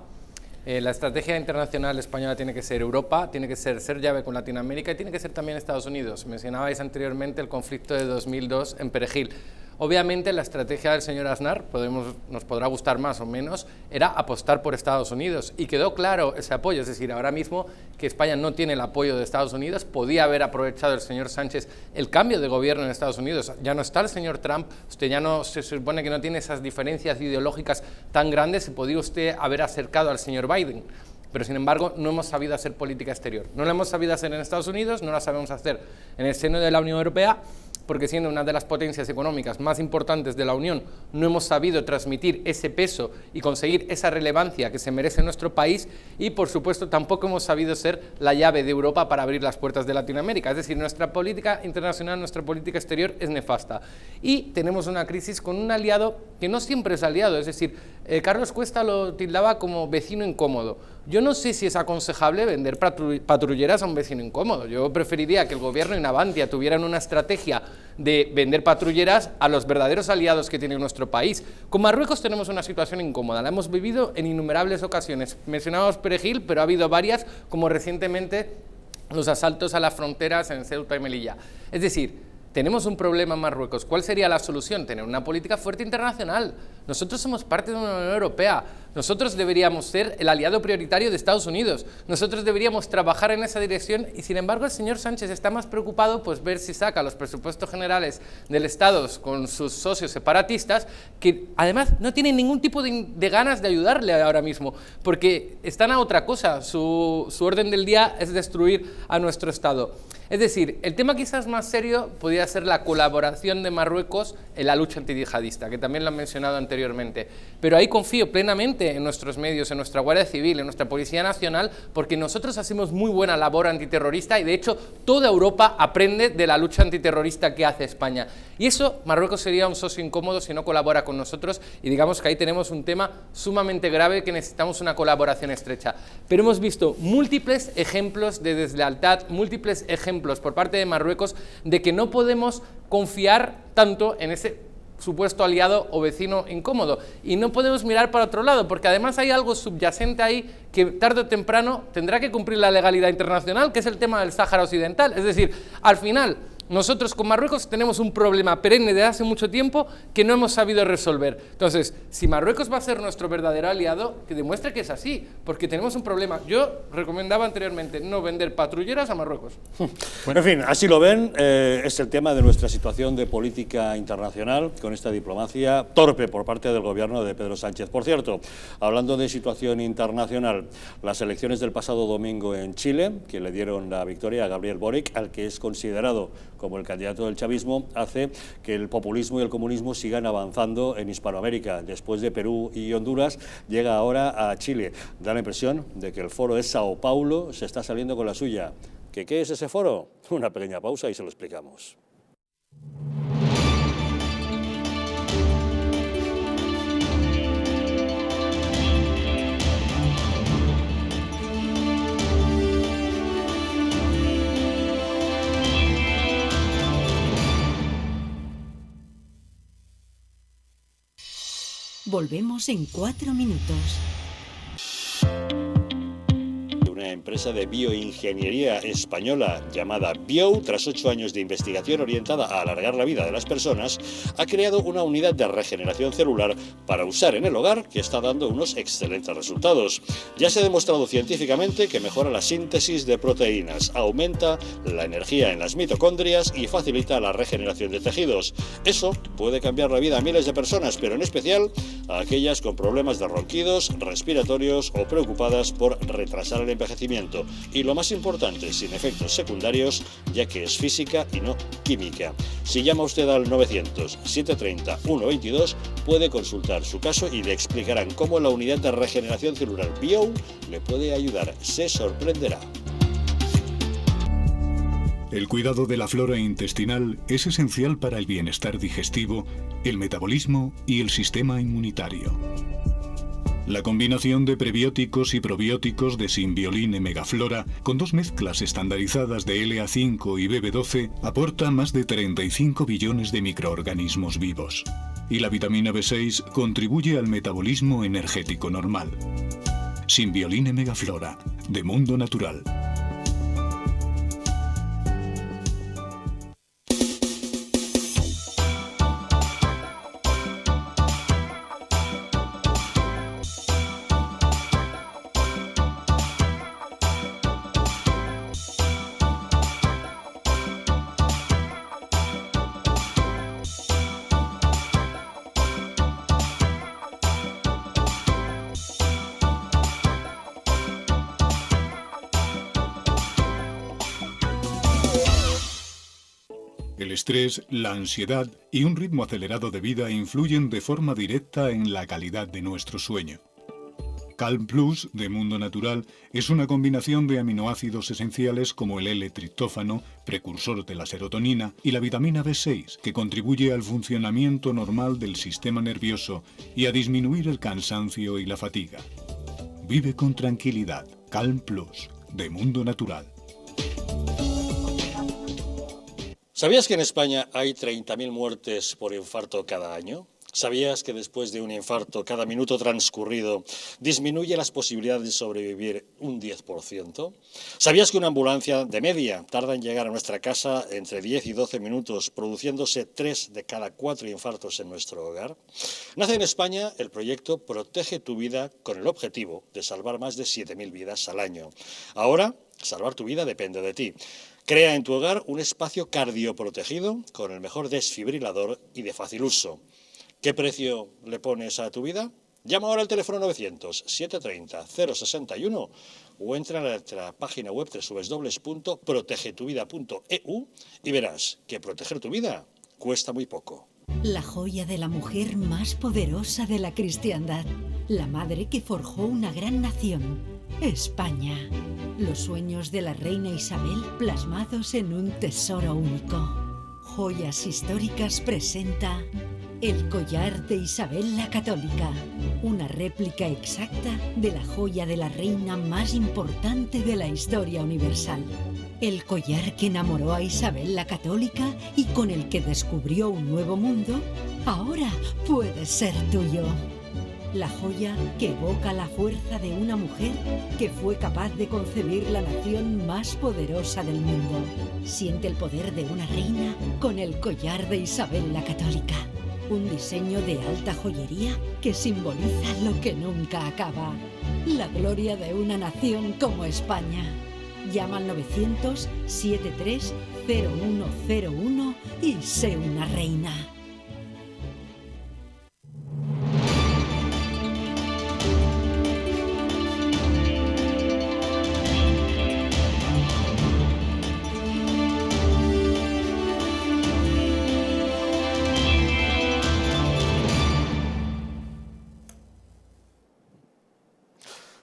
La estrategia internacional española tiene que ser Europa, tiene que ser llave con Latinoamérica y tiene que ser también Estados Unidos. Mencionabais anteriormente el conflicto de 2002 en Perejil. Obviamente la estrategia del señor Aznar, nos podrá gustar más o menos, era apostar por Estados Unidos y quedó claro ese apoyo, es decir, ahora mismo que España no tiene el apoyo de Estados Unidos, podía haber aprovechado el señor Sánchez el cambio de gobierno en Estados Unidos, ya no está el señor Trump, usted ya no se supone que no tiene esas diferencias ideológicas tan grandes, se podía usted haber acercado al señor Biden. Pero sin embargo no hemos sabido hacer política exterior, no la hemos sabido hacer en Estados Unidos, no la sabemos hacer en el seno de la Unión Europea, porque siendo una de las potencias económicas más importantes de la Unión, no hemos sabido transmitir ese peso y conseguir esa relevancia que se merece nuestro país y, por supuesto, tampoco hemos sabido ser la llave de Europa para abrir las puertas de Latinoamérica. Es decir, nuestra política internacional, nuestra política exterior es nefasta. Y tenemos una crisis con un aliado que no siempre es aliado, es decir, Carlos Cuesta lo tildaba como vecino incómodo. Yo no sé si es aconsejable vender patrulleras a un vecino incómodo. Yo preferiría que el gobierno y Navantia tuvieran una estrategia de vender patrulleras a los verdaderos aliados que tiene nuestro país. Con Marruecos tenemos una situación incómoda, la hemos vivido en innumerables ocasiones. Mencionábamos Perejil, pero ha habido varias, como recientemente los asaltos a las fronteras en Ceuta y Melilla. Es decir, tenemos un problema en Marruecos. ¿Cuál sería la solución? Tener una política fuerte internacional. Nosotros somos parte de una Unión Europea. Nosotros deberíamos ser el aliado prioritario de Estados Unidos. Nosotros deberíamos trabajar en esa dirección y, sin embargo, el señor Sánchez está más preocupado pues ver si saca los presupuestos generales del Estado con sus socios separatistas, que además no tienen ningún tipo de ganas de ayudarle ahora mismo, porque están a otra cosa. Su orden del día es destruir a nuestro Estado. Es decir, el tema quizás más serio podría ser la colaboración de Marruecos en la lucha antiyihadista, que también lo han mencionado anteriormente. Pero ahí confío plenamente en nuestros medios, en nuestra Guardia Civil, en nuestra Policía Nacional, porque nosotros hacemos muy buena labor antiterrorista y de hecho toda Europa aprende de la lucha antiterrorista que hace España. Y eso, Marruecos sería un socio incómodo si no colabora con nosotros y digamos que ahí tenemos un tema sumamente grave que necesitamos una colaboración estrecha. Pero hemos visto múltiples ejemplos de deslealtad, múltiples ejemplos por parte de Marruecos de que no podemos confiar tanto en ese supuesto aliado o vecino incómodo. Y no podemos mirar para otro lado, porque además hay algo subyacente ahí que tarde o temprano tendrá que cumplir la legalidad internacional, que es el tema del Sáhara Occidental. Es decir, al final, nosotros con Marruecos tenemos un problema perenne de hace mucho tiempo que no hemos sabido resolver. Entonces, si Marruecos va a ser nuestro verdadero aliado, que demuestre que es así, porque tenemos un problema. Yo recomendaba anteriormente no vender patrulleras a Marruecos. Bueno, en fin, así lo ven, es el tema de nuestra situación de política internacional con esta diplomacia torpe por parte del gobierno de Pedro Sánchez. Por cierto, hablando de situación internacional, las elecciones del pasado domingo en Chile, que le dieron la victoria a Gabriel Boric, al que es considerado como el candidato del chavismo, hace que el populismo y el comunismo sigan avanzando en Hispanoamérica. Después de Perú y Honduras, llega ahora a Chile. Da la impresión de que el foro de Sao Paulo se está saliendo con la suya. ¿Qué es ese foro? Una pequeña pausa y se lo explicamos. Volvemos en 4 minutos. Una empresa de bioingeniería española llamada Bio, tras 8 años de investigación orientada a alargar la vida de las personas, ha creado una unidad de regeneración celular para usar en el hogar que está dando unos excelentes resultados. Ya se ha demostrado científicamente que mejora la síntesis de proteínas, aumenta la energía en las mitocondrias y facilita la regeneración de tejidos. Eso puede cambiar la vida a miles de personas, pero en especial a aquellas con problemas de ronquidos, respiratorios o preocupadas por retrasar el envejecimiento. Y lo más importante, sin efectos secundarios, ya que es física y no química. Si llama usted al 900-730-122, puede consultar su caso y le explicarán cómo la unidad de regeneración celular Bio le puede ayudar. Se sorprenderá. El cuidado de la flora intestinal es esencial para el bienestar digestivo, el metabolismo y el sistema inmunitario. La combinación de prebióticos y probióticos de Symbiolin Megaflora, con 2 mezclas estandarizadas de LA5 y BB12, aporta más de 35 billones de microorganismos vivos. Y la vitamina B6 contribuye al metabolismo energético normal. Symbiolin Megaflora, de Mundo Natural. El estrés, la ansiedad y un ritmo acelerado de vida influyen de forma directa en la calidad de nuestro sueño. Calm Plus, de Mundo Natural, es una combinación de aminoácidos esenciales como el L-triptófano, precursor de la serotonina, y la vitamina B6, que contribuye al funcionamiento normal del sistema nervioso y a disminuir el cansancio y la fatiga. Vive con tranquilidad. Calm Plus, de Mundo Natural. ¿Sabías que en España hay 30.000 muertes por infarto cada año? ¿Sabías que después de un infarto, cada minuto transcurrido disminuye las posibilidades de sobrevivir un 10%? ¿Sabías que una ambulancia de media tarda en llegar a nuestra casa entre 10 y 12 minutos, produciéndose 3 de cada 4 infartos en nuestro hogar? Nace en España el proyecto Protege tu Vida con el objetivo de salvar más de 7.000 vidas al año. Ahora, salvar tu vida depende de ti. Crea en tu hogar un espacio cardioprotegido con el mejor desfibrilador y de fácil uso. ¿Qué precio le pones a tu vida? Llama ahora al teléfono 900-730-061 o entra a nuestra página web www.protegetuvida.eu y verás que proteger tu vida cuesta muy poco. La joya de la mujer más poderosa de la cristiandad. La madre que forjó una gran nación. España. Los sueños de la reina Isabel plasmados en un tesoro único. Joyas Históricas presenta el collar de Isabel la Católica. Una réplica exacta de la joya de la reina más importante de la historia universal. El collar que enamoró a Isabel la Católica y con el que descubrió un nuevo mundo, ahora puede ser tuyo. La joya que evoca la fuerza de una mujer que fue capaz de concebir la nación más poderosa del mundo. Siente el poder de una reina con el collar de Isabel la Católica. Un diseño de alta joyería que simboliza lo que nunca acaba. La gloria de una nación como España. Llama al 900-73-0101 y sé una reina.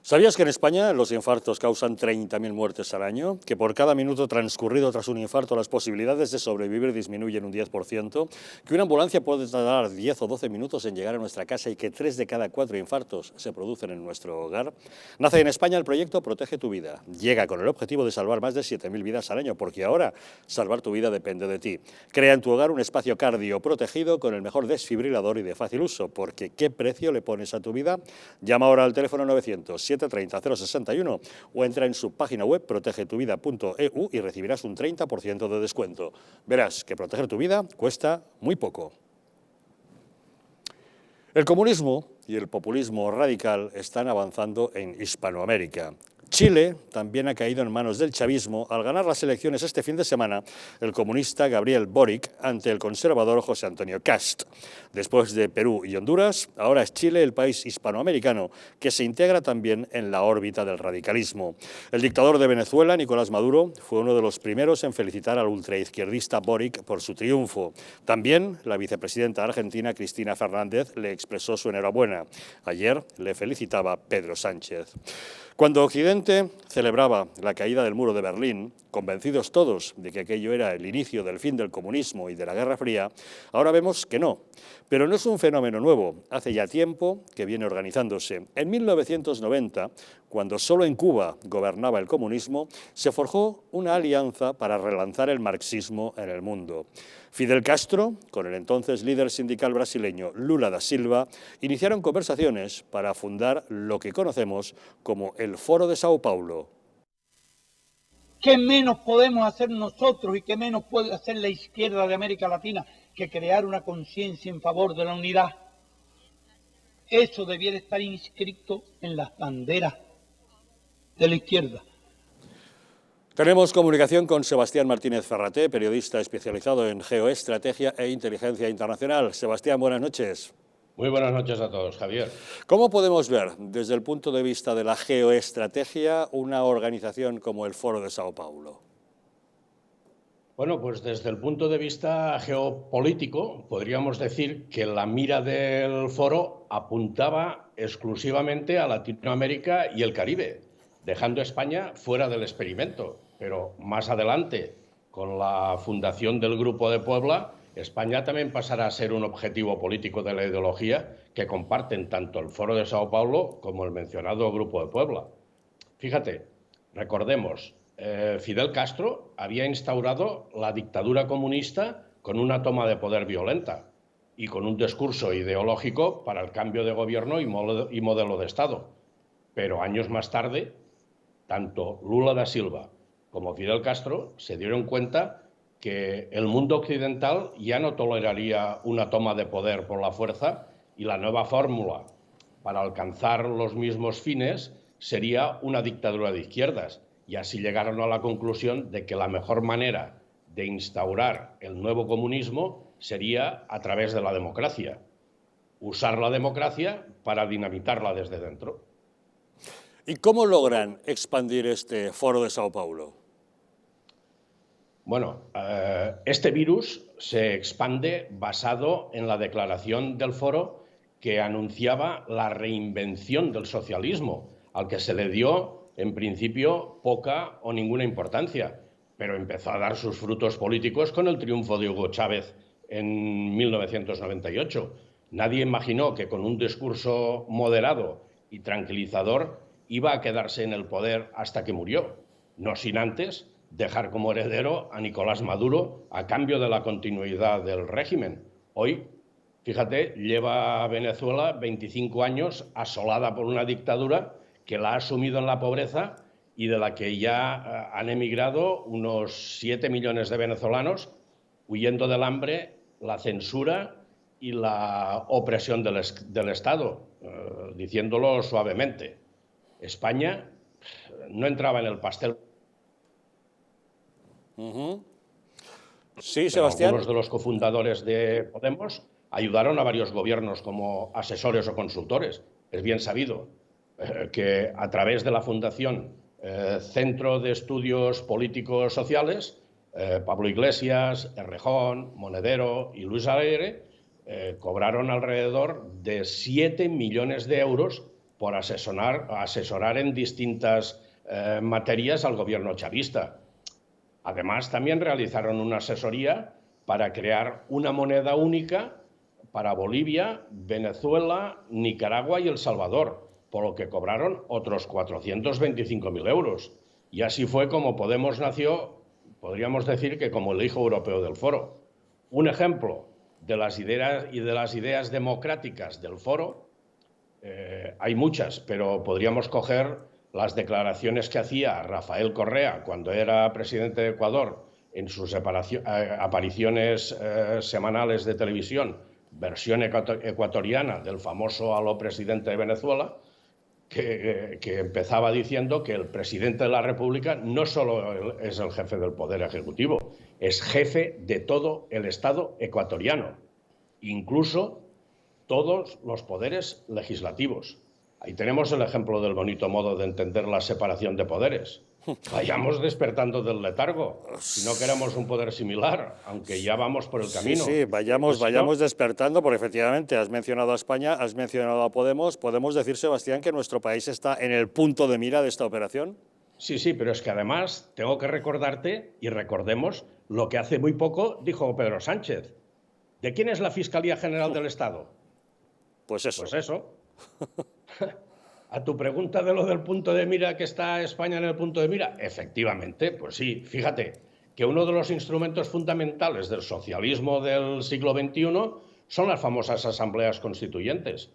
¿Sabías que en España los infartos causan 30.000 muertes al año? ¿Que por cada minuto transcurrido tras un infarto las posibilidades de sobrevivir disminuyen un 10%? ¿Que una ambulancia puede tardar 10 o 12 minutos en llegar a nuestra casa y que 3 de cada 4 infartos se producen en nuestro hogar? Nace en España el proyecto Protege tu Vida. Llega con el objetivo de salvar más de 7.000 vidas al año, porque ahora salvar tu vida depende de ti. Crea en tu hogar un espacio cardio protegido con el mejor desfibrilador y de fácil uso, porque ¿qué precio le pones a tu vida? Llama ahora al teléfono 900-730-061 o entra en su página web protegetuvida.eu y recibirás un 30% de descuento. Verás que proteger tu vida cuesta muy poco. El comunismo y el populismo radical están avanzando en Hispanoamérica. Chile también ha caído en manos del chavismo al ganar las elecciones este fin de semana el comunista Gabriel Boric ante el conservador José Antonio Kast. Después de Perú y Honduras, ahora es Chile el país hispanoamericano que se integra también en la órbita del radicalismo. El dictador de Venezuela, Nicolás Maduro, fue uno de los primeros en felicitar al ultraizquierdista Boric por su triunfo. También la vicepresidenta argentina, Cristina Fernández, le expresó su enhorabuena. Ayer le felicitaba Pedro Sánchez. Cuando Occidente celebraba la caída del muro de Berlín, convencidos todos de que aquello era el inicio del fin del comunismo y de la Guerra Fría, ahora vemos que no. Pero no es un fenómeno nuevo, hace ya tiempo que viene organizándose. En 1990, cuando solo en Cuba gobernaba el comunismo, se forjó una alianza para relanzar el marxismo en el mundo. Fidel Castro, con el entonces líder sindical brasileño Lula da Silva, iniciaron conversaciones para fundar lo que conocemos como el Foro de Sao Paulo. ¿Qué menos podemos hacer nosotros y qué menos puede hacer la izquierda de América Latina que crear una conciencia en favor de la unidad? Eso debiera estar inscrito en las banderas de la izquierda. Tenemos comunicación con Sebastián Martínez Ferraté, periodista especializado en geoestrategia e inteligencia internacional. Sebastián, buenas noches. Muy buenas noches a todos, Javier. ¿Cómo podemos ver, desde el punto de vista de la geoestrategia, una organización como el Foro de Sao Paulo? Bueno, pues desde el punto de vista geopolítico, podríamos decir que la mira del foro apuntaba exclusivamente a Latinoamérica y el Caribe, dejando a España fuera del experimento. Pero más adelante, con la fundación del Grupo de Puebla, España también pasará a ser un objetivo político de la ideología que comparten tanto el Foro de Sao Paulo como el mencionado Grupo de Puebla. Fíjate, recordemos, Fidel Castro había instaurado la dictadura comunista con una toma de poder violenta y con un discurso ideológico para el cambio de gobierno y modelo de Estado. Pero años más tarde, tanto Lula da Silva como Fidel Castro se dieron cuenta que el mundo occidental ya no toleraría una toma de poder por la fuerza y la nueva fórmula para alcanzar los mismos fines sería una dictadura de izquierdas. Y así llegaron a la conclusión de que la mejor manera de instaurar el nuevo comunismo sería a través de la democracia. Usar la democracia para dinamitarla desde dentro. ¿Y cómo logran expandir este Foro de Sao Paulo? Bueno, este virus se expande basado en la declaración del foro que anunciaba la reinvención del socialismo, al que se le dio en principio poca o ninguna importancia, pero empezó a dar sus frutos políticos con el triunfo de Hugo Chávez en 1998. Nadie imaginó que con un discurso moderado y tranquilizador iba a quedarse en el poder hasta que murió, no sin antes dejar como heredero a Nicolás Maduro a cambio de la continuidad del régimen. Hoy, fíjate, lleva Venezuela 25 años asolada por una dictadura que la ha asumido en la pobreza y de la que ya han emigrado unos 7 millones de venezolanos huyendo del hambre, la censura y la opresión del Estado, diciéndolo suavemente. España no entraba en el pastel. Sí, Sebastián. Algunos de los cofundadores de Podemos ayudaron a varios gobiernos como asesores o consultores. Es bien sabido que a través de la Fundación Centro de Estudios Políticos Sociales, Pablo Iglesias, Errejón, Monedero y Luis Alegre cobraron alrededor de 7 millones de euros por asesorar en distintas materias al gobierno chavista. Además, también realizaron una asesoría para crear una moneda única para Bolivia, Venezuela, Nicaragua y El Salvador, por lo que cobraron otros 425.000 euros. Y así fue como Podemos nació, podríamos decir que como el hijo europeo del Foro. Un ejemplo de las ideas democráticas del Foro, hay muchas, pero podríamos coger las declaraciones que hacía Rafael Correa cuando era presidente de Ecuador en sus apariciones semanales de televisión, versión ecuatoriana del famoso aló presidente de Venezuela, que empezaba diciendo que el presidente de la República no solo es el jefe del Poder Ejecutivo, es jefe de todo el Estado ecuatoriano, incluso todos los poderes legislativos. Ahí tenemos el ejemplo del bonito modo de entender la separación de poderes. Vayamos despertando del letargo, si no queremos un poder similar, aunque ya vamos por el camino. Sí, vayamos despertando, porque efectivamente has mencionado a España, has mencionado a Podemos. ¿Podemos decir, Sebastián, que nuestro país está en el punto de mira de esta operación? Sí, pero es que además tengo que recordarte, y recordemos, lo que hace muy poco dijo Pedro Sánchez. ¿De quién es la Fiscalía General del Estado? Pues eso. Pues eso. A tu pregunta de lo del punto de mira, que está España en el punto de mira, efectivamente, pues sí. Fíjate que uno de los instrumentos fundamentales del socialismo del siglo XXI son las famosas asambleas constituyentes.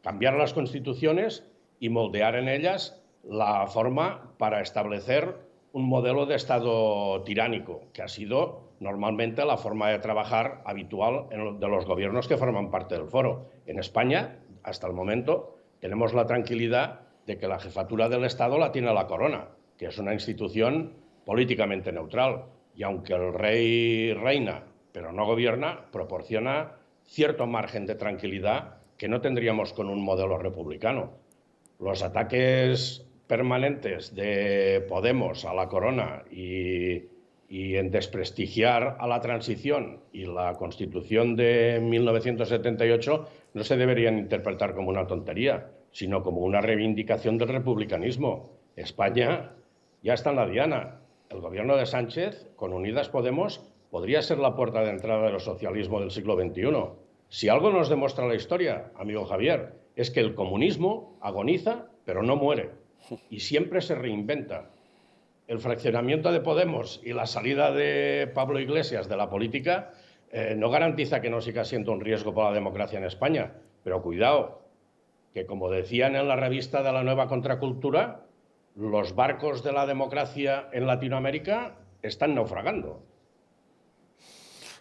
Cambiar las constituciones y moldear en ellas la forma para establecer un modelo de Estado tiránico, que ha sido normalmente la forma de trabajar habitual de los gobiernos que forman parte del Foro. En España, hasta el momento, tenemos la tranquilidad de que la jefatura del Estado la tiene la Corona, que es una institución políticamente neutral. Y aunque el rey reina, pero no gobierna, proporciona cierto margen de tranquilidad que no tendríamos con un modelo republicano. Los ataques permanentes de Podemos a la Corona y en desprestigiar a la transición y la Constitución de 1978 no se deberían interpretar como una tontería, sino como una reivindicación del republicanismo. España ya está en la diana. El gobierno de Sánchez, con Unidas Podemos, podría ser la puerta de entrada del socialismo del siglo XXI. Si algo nos demuestra la historia, amigo Javier, es que el comunismo agoniza, pero no muere, y siempre se reinventa. El fraccionamiento de Podemos y la salida de Pablo Iglesias de la política no garantiza que no siga siendo un riesgo para la democracia en España. Pero cuidado, que como decían en la revista de la Nueva Contracultura, los barcos de la democracia en Latinoamérica están naufragando.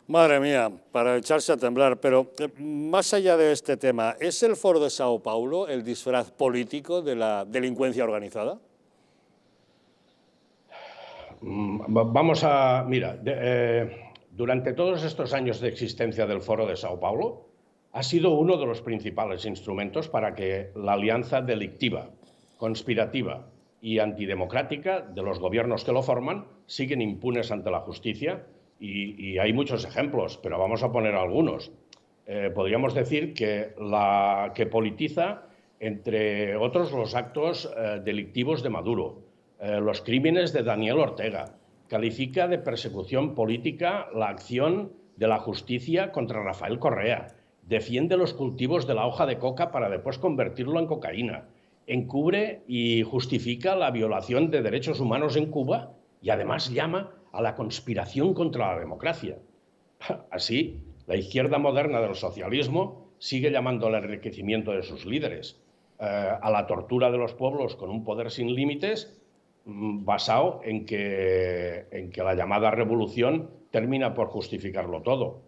Madre mía, para echarse a temblar. Pero más allá de este tema, ¿es el Foro de Sao Paulo el disfraz político de la delincuencia organizada? Vamos a... Mira, durante todos estos años de existencia del Foro de Sao Paulo, ha sido uno de los principales instrumentos para que la alianza delictiva, conspirativa y antidemocrática de los gobiernos que lo forman siguen impunes ante la justicia, y hay muchos ejemplos, pero vamos a poner algunos. Podríamos decir que politiza, entre otros, los actos delictivos de Maduro, los crímenes de Daniel Ortega, califica de persecución política la acción de la justicia contra Rafael Correa, defiende los cultivos de la hoja de coca para después convertirlo en cocaína, encubre y justifica la violación de derechos humanos en Cuba y además llama a la conspiración contra la democracia. Así, la izquierda moderna del socialismo sigue llamando al enriquecimiento de sus líderes, a la tortura de los pueblos con un poder sin límites, basado en que la llamada revolución termina por justificarlo todo.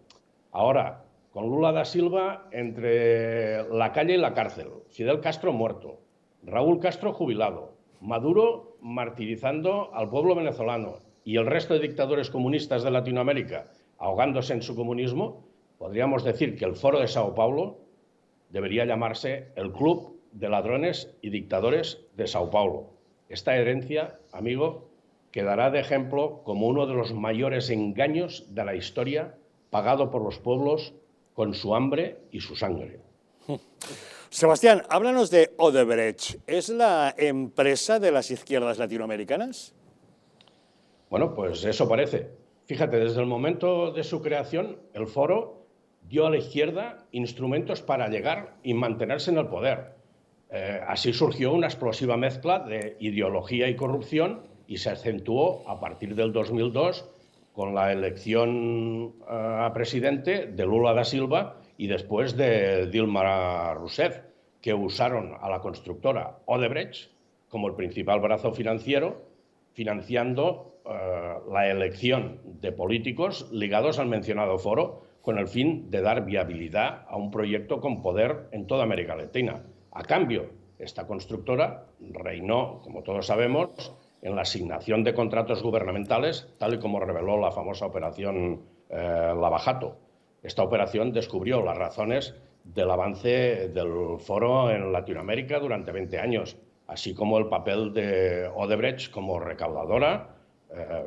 Ahora, con Lula da Silva entre la calle y la cárcel, Fidel Castro muerto, Raúl Castro jubilado, Maduro martirizando al pueblo venezolano y el resto de dictadores comunistas de Latinoamérica ahogándose en su comunismo, podríamos decir que el Foro de Sao Paulo debería llamarse el Club de Ladrones y Dictadores de Sao Paulo. Esta herencia, amigo, quedará de ejemplo como uno de los mayores engaños de la historia, pagado por los pueblos con su hambre y su sangre. Sebastián, háblanos de Odebrecht. ¿Es la empresa de las izquierdas latinoamericanas? Bueno, pues eso parece. Fíjate, desde el momento de su creación, el foro dio a la izquierda instrumentos para llegar y mantenerse en el poder. Así surgió una explosiva mezcla de ideología y corrupción y se acentuó a partir del 2002 con la elección a presidente de Lula da Silva y después de Dilma Rousseff, que usaron a la constructora Odebrecht como el principal brazo financiero, financiando la elección de políticos ligados al mencionado foro con el fin de dar viabilidad a un proyecto con poder en toda América Latina. A cambio, esta constructora reinó, como todos sabemos, en la asignación de contratos gubernamentales, tal y como reveló la famosa operación Lava Jato. Esta operación descubrió las razones del avance del foro en Latinoamérica durante 20 años, así como el papel de Odebrecht como recaudadora,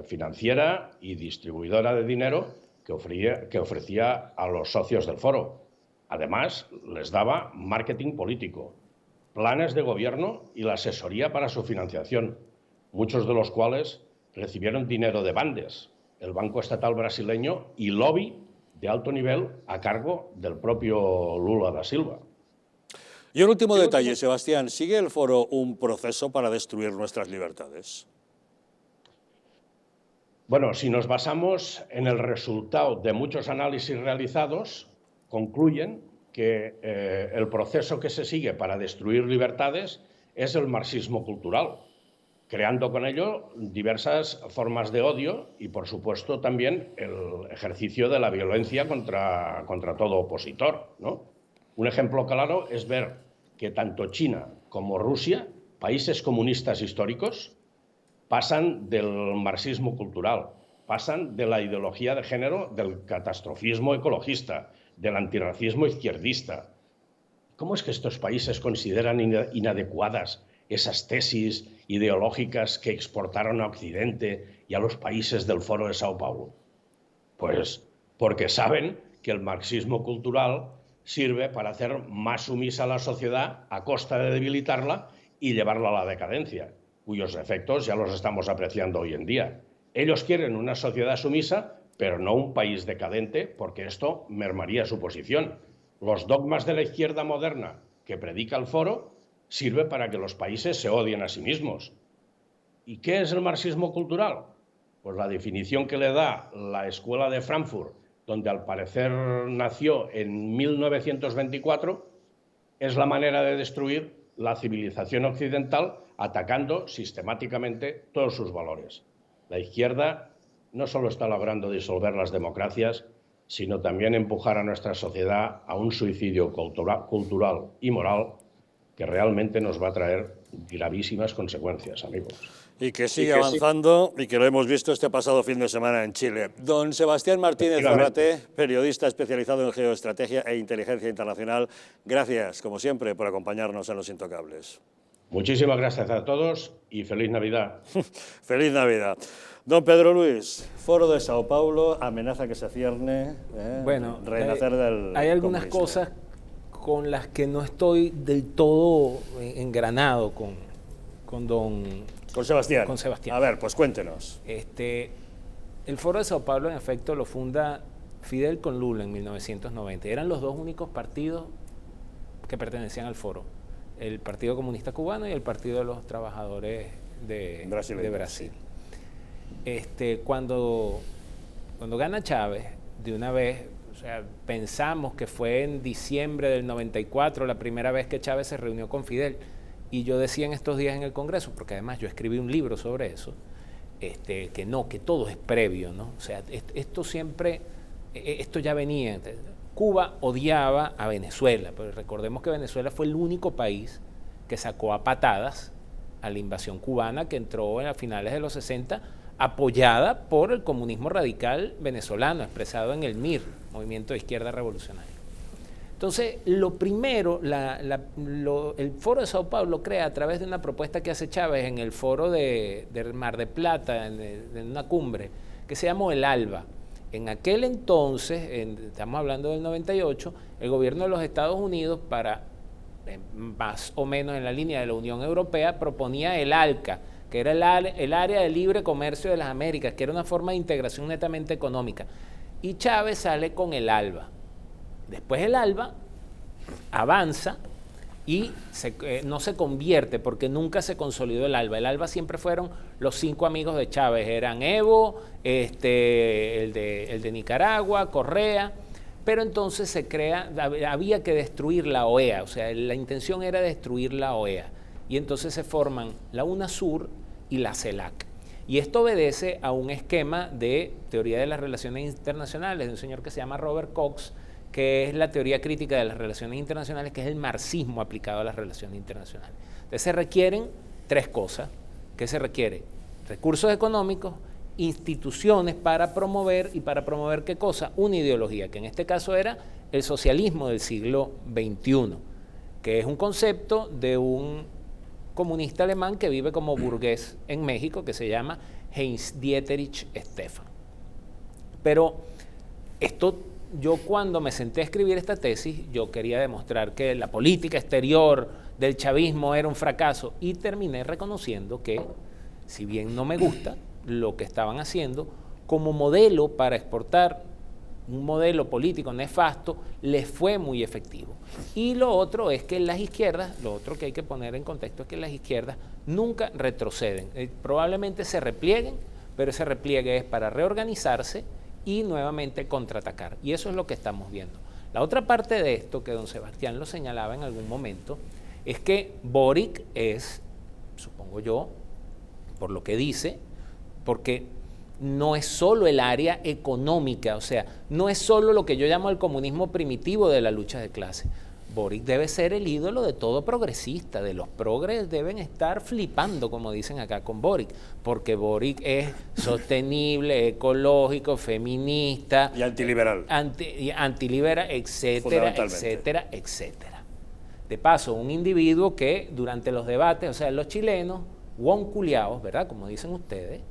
financiera y distribuidora de dinero que ofrecía a los socios del foro. Además, les daba marketing político, planes de gobierno y la asesoría para su financiación, muchos de los cuales recibieron dinero de Bandes, el Banco Estatal brasileño, y lobby de alto nivel a cargo del propio Lula da Silva. Y un último detalle, Sebastián, ¿sigue el foro un proceso para destruir nuestras libertades? Bueno, si nos basamos en el resultado de muchos análisis realizados, concluyen que el proceso que se sigue para destruir libertades es el marxismo cultural, creando con ello diversas formas de odio y, por supuesto, también el ejercicio de la violencia contra todo opositor, ¿no? Un ejemplo claro es ver que tanto China como Rusia, países comunistas históricos, pasan del marxismo cultural, pasan de la ideología de género, del catastrofismo ecologista, del antirracismo izquierdista. ¿Cómo es que estos países consideran inadecuadas esas tesis ideológicas que exportaron a Occidente y a los países del Foro de Sao Paulo? Pues porque saben que el marxismo cultural sirve para hacer más sumisa a la sociedad a costa de debilitarla y llevarla a la decadencia, cuyos efectos ya los estamos apreciando hoy en día. Ellos quieren una sociedad sumisa, pero no un país decadente, porque esto mermaría su posición. Los dogmas de la izquierda moderna que predica el foro sirve para que los países se odien a sí mismos. ¿Y qué es el marxismo cultural? Pues la definición que le da la Escuela de Frankfurt, donde al parecer nació en 1924, es la manera de destruir la civilización occidental atacando sistemáticamente todos sus valores. La izquierda no solo está logrando disolver las democracias, sino también empujar a nuestra sociedad a un suicidio cultural y moral que realmente nos va a traer gravísimas consecuencias, amigos. Y que sigue avanzando y que lo hemos visto este pasado fin de semana en Chile. Don Sebastián Martínez Zarrate, periodista especializado en geoestrategia e inteligencia internacional, gracias, como siempre, por acompañarnos en Los Intocables. Muchísimas gracias a todos y feliz Navidad. Feliz Navidad. Don Pedro Luis, Foro de Sao Paulo, amenaza que se cierne, bueno, renacer del hay algunas comunismo. cosas con las que no estoy del todo engranado con Sebastián. Con Sebastián. A ver, pues cuéntenos. El Foro de Sao Paulo, en efecto, lo funda Fidel con Lula en 1990. Eran los dos únicos partidos que pertenecían al foro. El Partido Comunista Cubano y el Partido de los Trabajadores de Brasil. cuando gana Chávez, de una vez, o sea, pensamos que fue en diciembre del 94 la primera vez que Chávez se reunió con Fidel, y yo decía en estos días en el Congreso, porque además yo escribí un libro sobre eso, que todo es previo, ¿no? O sea, esto ya venía. Cuba odiaba a Venezuela, pero recordemos que Venezuela fue el único país que sacó a patadas a la invasión cubana que entró a finales de los 60, apoyada por el comunismo radical venezolano, expresado en el MIR, Movimiento de Izquierda Revolucionaria. Entonces, lo primero, el Foro de Sao Paulo crea a través de una propuesta que hace Chávez en el Foro de Mar de Plata, en una cumbre, que se llamó el ALBA. En aquel entonces, estamos hablando del 98, el gobierno de los Estados Unidos, más o menos en la línea de la Unión Europea, proponía el ALCA, que era el Área de Libre Comercio de las Américas, que era una forma de integración netamente económica. Y Chávez sale con el ALBA. Después el ALBA avanza y no se convierte, porque nunca se consolidó el ALBA. El ALBA siempre fueron los 5 amigos de Chávez, eran Evo, el de Nicaragua, Correa, pero entonces había que destruir la OEA, o sea, la intención era destruir la OEA, y entonces se forman la UNASUR y la CELAC. Y esto obedece a un esquema de teoría de las relaciones internacionales de un señor que se llama Robert Cox, que es la teoría crítica de las relaciones internacionales, que es el marxismo aplicado a las relaciones internacionales. Entonces se requieren 3 cosas. ¿Qué se requiere? Recursos económicos, instituciones para promover, ¿y para promover qué cosa? Una ideología, que en este caso era el socialismo del siglo XXI, que es un concepto de un comunista alemán que vive como burgués en México, que se llama Heinz Dieterich Stephan. Pero yo cuando me senté a escribir esta tesis, yo quería demostrar que la política exterior del chavismo era un fracaso, y terminé reconociendo que, si bien no me gusta lo que estaban haciendo, como modelo para exportar un modelo político nefasto, les fue muy efectivo. Y lo otro es que las izquierdas, lo otro que hay que poner en contexto es que las izquierdas nunca retroceden, probablemente se replieguen, pero ese repliegue es para reorganizarse y nuevamente contraatacar. Y eso es lo que estamos viendo. La otra parte de esto, que don Sebastián lo señalaba en algún momento, es que Boric es, supongo yo, por lo que dice, porque no es solo el área económica, o sea, no es solo lo que yo llamo el comunismo primitivo de la lucha de clase. Boric debe ser el ídolo de todo progresista, de los progres deben estar flipando, como dicen acá con Boric, porque Boric es sostenible, ecológico, feminista. Y antiliberal. Antiliberal, etcétera, etcétera, etcétera. De paso, un individuo que durante los debates, o sea, los chilenos, huonculeados, ¿verdad? Como dicen ustedes.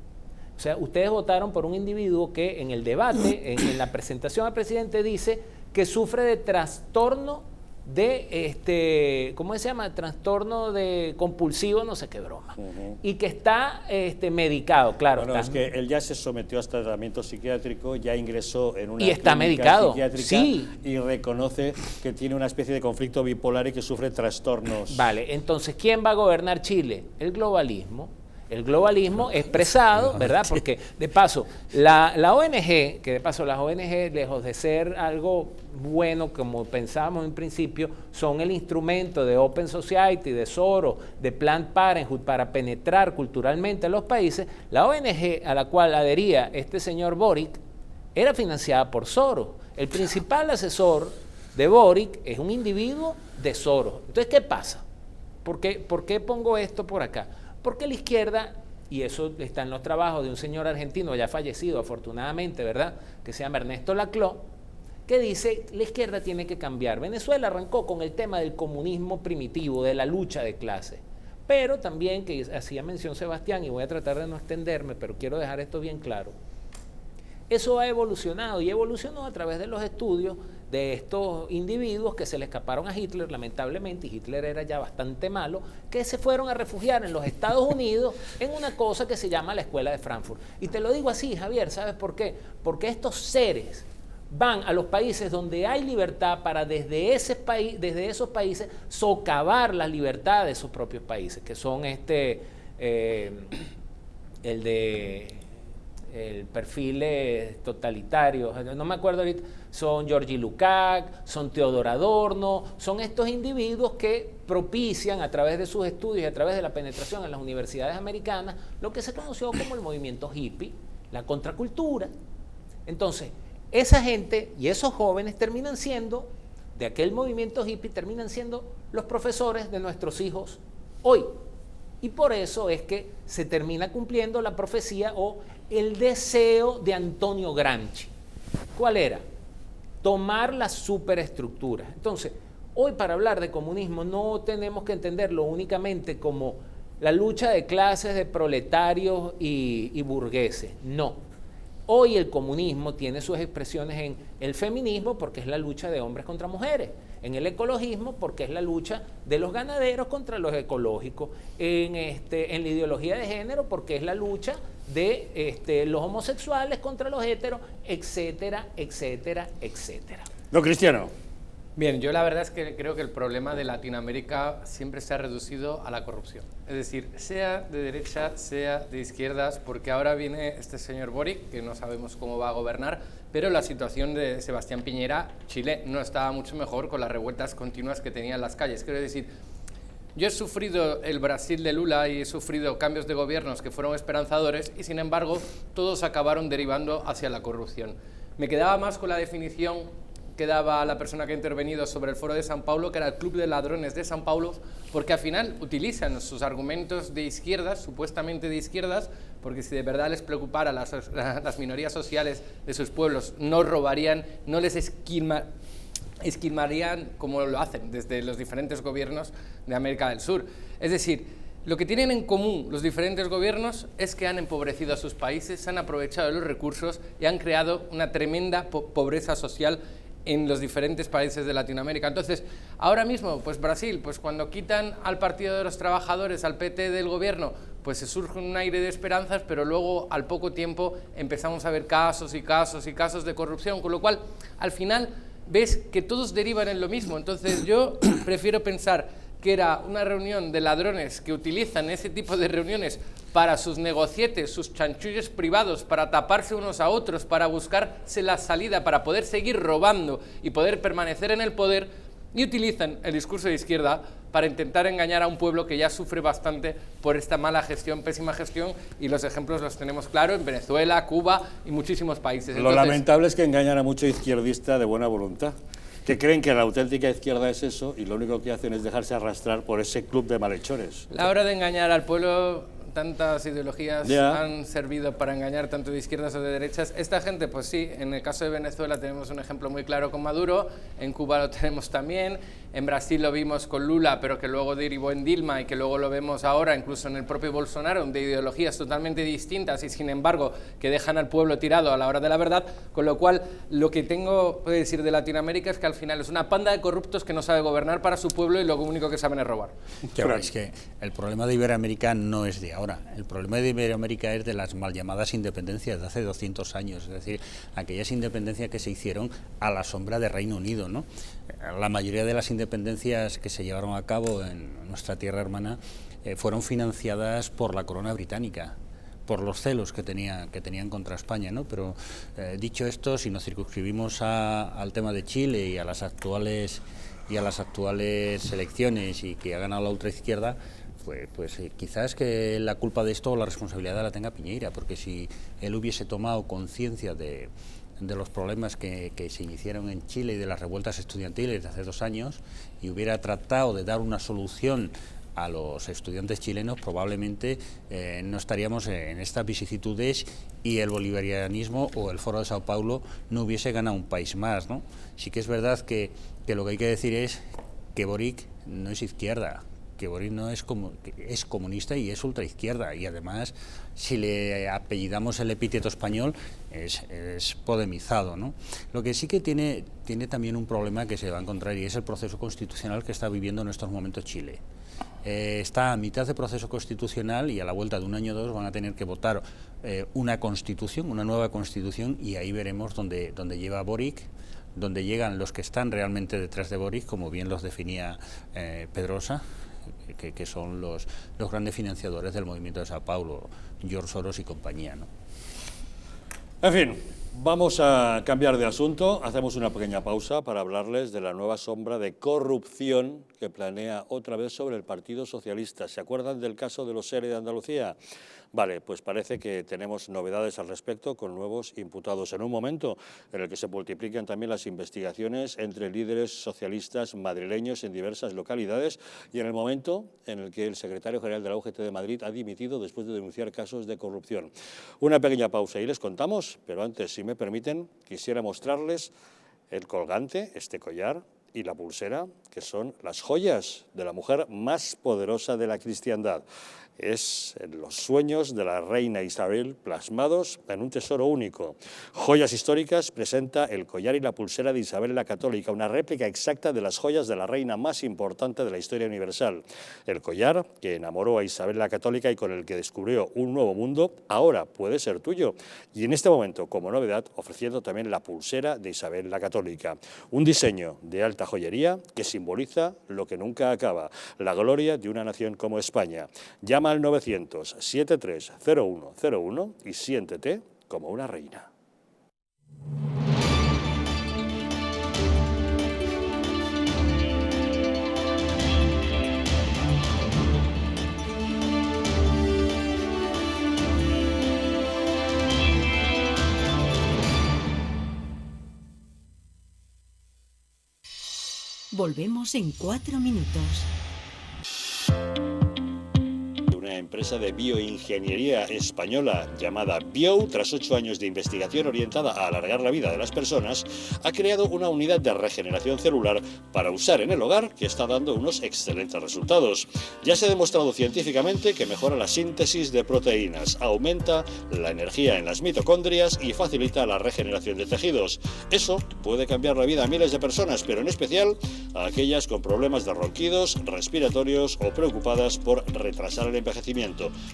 O sea, ustedes votaron por un individuo que en el debate, en la presentación al presidente, dice que sufre de trastorno de, ¿cómo se llama? Trastorno de compulsivo, no sé qué broma. Y que está medicado, claro. Bueno, es que él ya se sometió a tratamiento psiquiátrico, ya ingresó en una y está medicado, psiquiátrica, sí. Y reconoce que tiene una especie de conflicto bipolar y que sufre trastornos. Vale, entonces, ¿quién va a gobernar Chile? El globalismo. El globalismo expresado, ¿verdad? Porque, de paso, la ONG, que de paso las ONG, lejos de ser algo bueno, como pensábamos en principio, son el instrumento de Open Society, de Soros, de Planned Parenthood para penetrar culturalmente a los países. La ONG a la cual adhería este señor Boric era financiada por Soros. El principal asesor de Boric es un individuo de Soros. Entonces, ¿qué pasa? ¿Por qué pongo esto por acá? Porque la izquierda, y eso está en los trabajos de un señor argentino ya fallecido afortunadamente, ¿verdad?, que se llama Ernesto Laclau, que dice la izquierda tiene que cambiar. Venezuela arrancó con el tema del comunismo primitivo, de la lucha de clases, pero también, que hacía mención Sebastián, y voy a tratar de no extenderme, pero quiero dejar esto bien claro, eso ha evolucionado, y evolucionó a través de los estudios de estos individuos que se le escaparon a Hitler, lamentablemente, y Hitler era ya bastante malo, que se fueron a refugiar en los Estados Unidos en una cosa que se llama la Escuela de Frankfurt. Y te lo digo así, Javier, ¿sabes por qué? Porque estos seres van a los países donde hay libertad para desde esos países socavar la libertad de esos propios países, que son el de perfiles totalitarios, no me acuerdo ahorita, son Georgi Lukács, son Teodor Adorno, son estos individuos que propician a través de sus estudios y a través de la penetración en las universidades americanas lo que se conoció como el movimiento hippie, la contracultura. Entonces, esa gente y esos jóvenes terminan siendo, de aquel movimiento hippie, terminan siendo los profesores de nuestros hijos hoy. Y por eso es que se termina cumpliendo la profecía o el deseo de Antonio Gramsci. ¿Cuál era? Tomar las superestructuras. Entonces, hoy para hablar de comunismo no tenemos que entenderlo únicamente como la lucha de clases de proletarios y burgueses. No. Hoy el comunismo tiene sus expresiones en el feminismo, porque es la lucha de hombres contra mujeres, en el ecologismo, porque es la lucha de los ganaderos contra los ecológicos, en la ideología de género, porque es la lucha de los homosexuales contra los heteros, etcétera, etcétera, etcétera. No, Cristiano. Bien, yo la verdad es que creo que el problema de Latinoamérica siempre se ha reducido a la corrupción. Es decir, sea de derecha, sea de izquierdas, porque ahora viene este señor Boric, que no sabemos cómo va a gobernar, pero la situación de Sebastián Piñera, Chile, no estaba mucho mejor con las revueltas continuas que tenía en las calles. Quiero decir, yo he sufrido el Brasil de Lula y he sufrido cambios de gobiernos que fueron esperanzadores y, sin embargo, todos acabaron derivando hacia la corrupción. Me quedaba más con la definición que daba la persona que ha intervenido sobre el Foro de San Paulo, que era el Club de Ladrones de San Paulo, porque al final utilizan sus argumentos de izquierdas, supuestamente de izquierdas, porque si de verdad les preocupara las minorías sociales de sus pueblos, no robarían, no les esquilmarían como lo hacen desde los diferentes gobiernos de América del Sur. Es decir, lo que tienen en común los diferentes gobiernos es que han empobrecido a sus países, se han aprovechado de los recursos y han creado una tremenda pobreza social en los diferentes países de Latinoamérica. Entonces, ahora mismo, pues Brasil, pues cuando quitan al Partido de los Trabajadores, al PT del gobierno, pues se surge un aire de esperanzas, pero luego al poco tiempo empezamos a ver casos y casos y casos de corrupción, con lo cual, al final, ves que todos derivan en lo mismo. Entonces, yo prefiero pensar que era una reunión de ladrones que utilizan ese tipo de reuniones para sus negocietes, sus chanchullos privados, para taparse unos a otros, para buscarse la salida, para poder seguir robando y poder permanecer en el poder, y utilizan el discurso de izquierda para intentar engañar a un pueblo que ya sufre bastante por esta mala gestión, pésima gestión, y los ejemplos los tenemos claros en Venezuela, Cuba y muchísimos países. Entonces, lo lamentable es que engañan a mucho izquierdista de buena voluntad, que creen que la auténtica izquierda es eso y lo único que hacen es dejarse arrastrar por ese club de malhechores. La hora de engañar al pueblo, tantas ideologías han servido para engañar tanto de izquierdas o de derechas. Esta gente, pues sí, en el caso de Venezuela tenemos un ejemplo muy claro con Maduro, en Cuba lo tenemos también, en Brasil lo vimos con Lula, pero que luego derivó en Dilma y que luego lo vemos ahora incluso en el propio Bolsonaro, de ideologías totalmente distintas y sin embargo que dejan al pueblo tirado a la hora de la verdad, con lo cual lo que tengo que decir de Latinoamérica es que al final es una panda de corruptos que no sabe gobernar para su pueblo y lo único que saben es robar. Claro, es que el problema de Iberoamérica no es de ahora, el problema de Iberoamérica es de las mal llamadas independencias de hace 200 años, es decir, aquellas independencias que se hicieron a la sombra del Reino Unido, ¿no? La mayoría de las independencias que se llevaron a cabo en nuestra tierra hermana fueron financiadas por la corona británica, por los celos que tenían contra España, ¿no? Pero dicho esto, si nos circunscribimos al tema de Chile y a las actuales elecciones y que ha ganado la ultraizquierda, pues quizás que la culpa de esto o la responsabilidad la tenga Piñera, porque si él hubiese tomado conciencia de los problemas que se iniciaron en Chile y de las revueltas estudiantiles de hace 2 años y hubiera tratado de dar una solución a los estudiantes chilenos, probablemente no estaríamos en estas vicisitudes y el bolivarianismo o el Foro de Sao Paulo no hubiese ganado un país más, ¿no? Sí que es verdad que lo que hay que decir es que Boric no es izquierda, que Boric no es comunista y es ultraizquierda, y además si le apellidamos el epíteto español es podemizado, ¿no? Lo que sí que tiene también un problema que se va a encontrar, y es el proceso constitucional que está viviendo en estos momentos Chile. Está a mitad de proceso constitucional y a la vuelta de 1 año o 2 van a tener que votar una constitución, una nueva constitución, y ahí veremos dónde lleva Boric, donde llegan los que están realmente detrás de Boric, como bien los definía Pedrosa, que son los grandes financiadores del movimiento de Sao Paulo, George Soros y compañía, ¿no? En fin, vamos a cambiar de asunto. Hacemos una pequeña pausa para hablarles de la nueva sombra de corrupción que planea otra vez sobre el Partido Socialista. ¿Se acuerdan del caso de los ERE de Andalucía? Vale, pues parece que tenemos novedades al respecto con nuevos imputados en un momento en el que se multiplican también las investigaciones entre líderes socialistas madrileños en diversas localidades y en el momento en el que el secretario general de la UGT de Madrid ha dimitido después de denunciar casos de corrupción. Una pequeña pausa y les contamos, pero antes, si me permiten, quisiera mostrarles el colgante, este collar, y la pulsera, que son las joyas de la mujer más poderosa de la cristiandad. Es los sueños de la reina Isabel plasmados en un tesoro único. Joyas Históricas presenta el collar y la pulsera de Isabel la Católica, una réplica exacta de las joyas de la reina más importante de la historia universal. El collar que enamoró a Isabel la Católica y con el que descubrió un nuevo mundo, ahora puede ser tuyo. Y en este momento, como novedad, ofreciendo también la pulsera de Isabel la Católica. Un diseño de alta joyería que simboliza lo que nunca acaba, la gloria de una nación como España. Llama al 900-730101 y siéntete como una reina. Volvemos en 4 minutos. Una empresa de bioingeniería española llamada Bio, tras 8 años de investigación orientada a alargar la vida de las personas, ha creado una unidad de regeneración celular para usar en el hogar que está dando unos excelentes resultados. Ya se ha demostrado científicamente que mejora la síntesis de proteínas, aumenta la energía en las mitocondrias y facilita la regeneración de tejidos. Eso puede cambiar la vida a miles de personas, pero en especial a aquellas con problemas de ronquidos, respiratorios o preocupadas por retrasar el envejecimiento.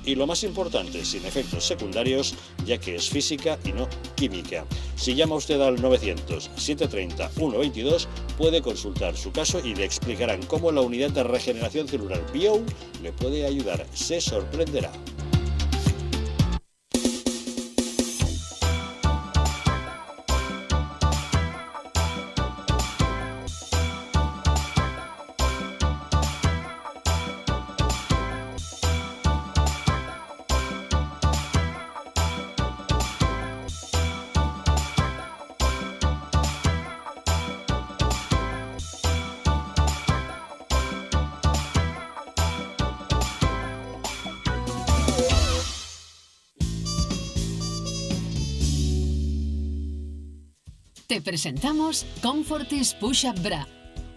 Y lo más importante, sin efectos secundarios, ya que es física y no química. Si llama usted al 900-730-122, puede consultar su caso y le explicarán cómo la unidad de regeneración celular Bio le puede ayudar. Se sorprenderá. Te presentamos Comfortis Push-Up Bra,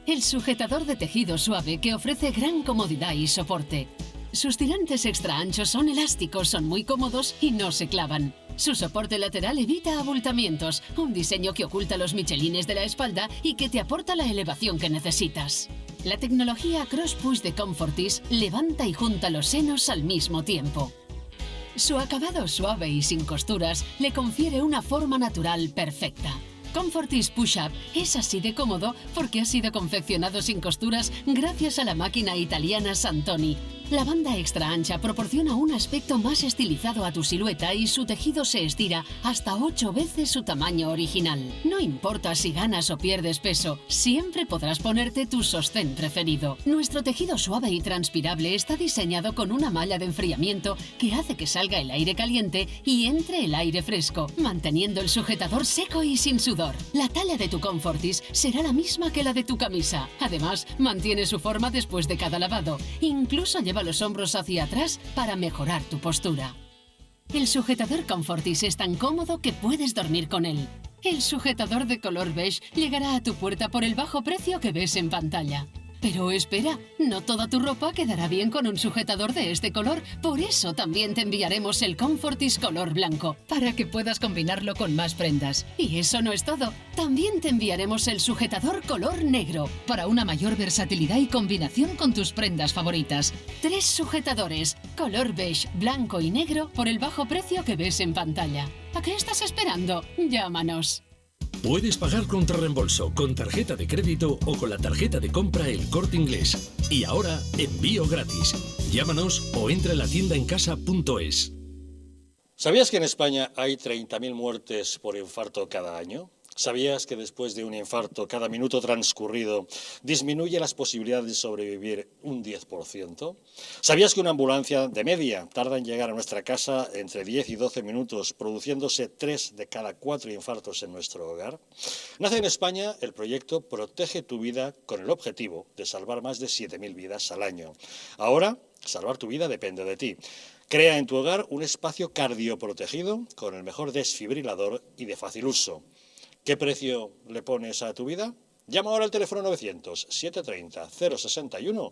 el sujetador de tejido suave que ofrece gran comodidad y soporte. Sus tirantes extra anchos son elásticos, son muy cómodos y no se clavan. Su soporte lateral evita abultamientos, un diseño que oculta los michelines de la espalda y que te aporta la elevación que necesitas. La tecnología Cross Push de Comfortis levanta y junta los senos al mismo tiempo. Su acabado suave y sin costuras le confiere una forma natural perfecta. Comfortis Push-Up es así de cómodo porque ha sido confeccionado sin costuras gracias a la máquina italiana Santoni. La banda extra ancha proporciona un aspecto más estilizado a tu silueta y su tejido se estira hasta 8 veces su tamaño original. No importa si ganas o pierdes peso, siempre podrás ponerte tu sostén preferido. Nuestro tejido suave y transpirable está diseñado con una malla de enfriamiento que hace que salga el aire caliente y entre el aire fresco, manteniendo el sujetador seco y sin sudor. La talla de tu Comfortis será la misma que la de tu camisa. Además, mantiene su forma después de cada lavado. Incluso lleva los hombros hacia atrás para mejorar tu postura. El sujetador Comfortis es tan cómodo que puedes dormir con él. El sujetador de color beige llegará a tu puerta por el bajo precio que ves en pantalla. Pero espera, no toda tu ropa quedará bien con un sujetador de este color. Por eso también te enviaremos el Comfortis color blanco, para que puedas combinarlo con más prendas. Y eso no es todo. También te enviaremos el sujetador color negro, para una mayor versatilidad y combinación con tus prendas favoritas. 3 sujetadores, color beige, blanco y negro, por el bajo precio que ves en pantalla. ¿A qué estás esperando? Llámanos. Puedes pagar contra reembolso, con tarjeta de crédito o con la tarjeta de compra El Corte Inglés. Y ahora, envío gratis. Llámanos o entra en la tienda encasa.es. ¿Sabías que en España hay 30.000 muertes por infarto cada año? ¿Sabías que después de un infarto, cada minuto transcurrido disminuye las posibilidades de sobrevivir un 10%? ¿Sabías que una ambulancia de media tarda en llegar a nuestra casa entre 10 y 12 minutos, produciéndose 3 de cada 4 infartos en nuestro hogar? Nace en España el proyecto Protege tu Vida con el objetivo de salvar más de 7.000 vidas al año. Ahora, salvar tu vida depende de ti. Crea en tu hogar un espacio cardioprotegido con el mejor desfibrilador y de fácil uso. ¿Qué precio le pones a tu vida? Llama ahora al teléfono 900-730-061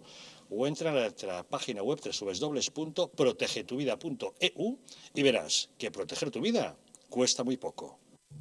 o entra en nuestra página web www.protegetuvida.eu y verás que proteger tu vida cuesta muy poco.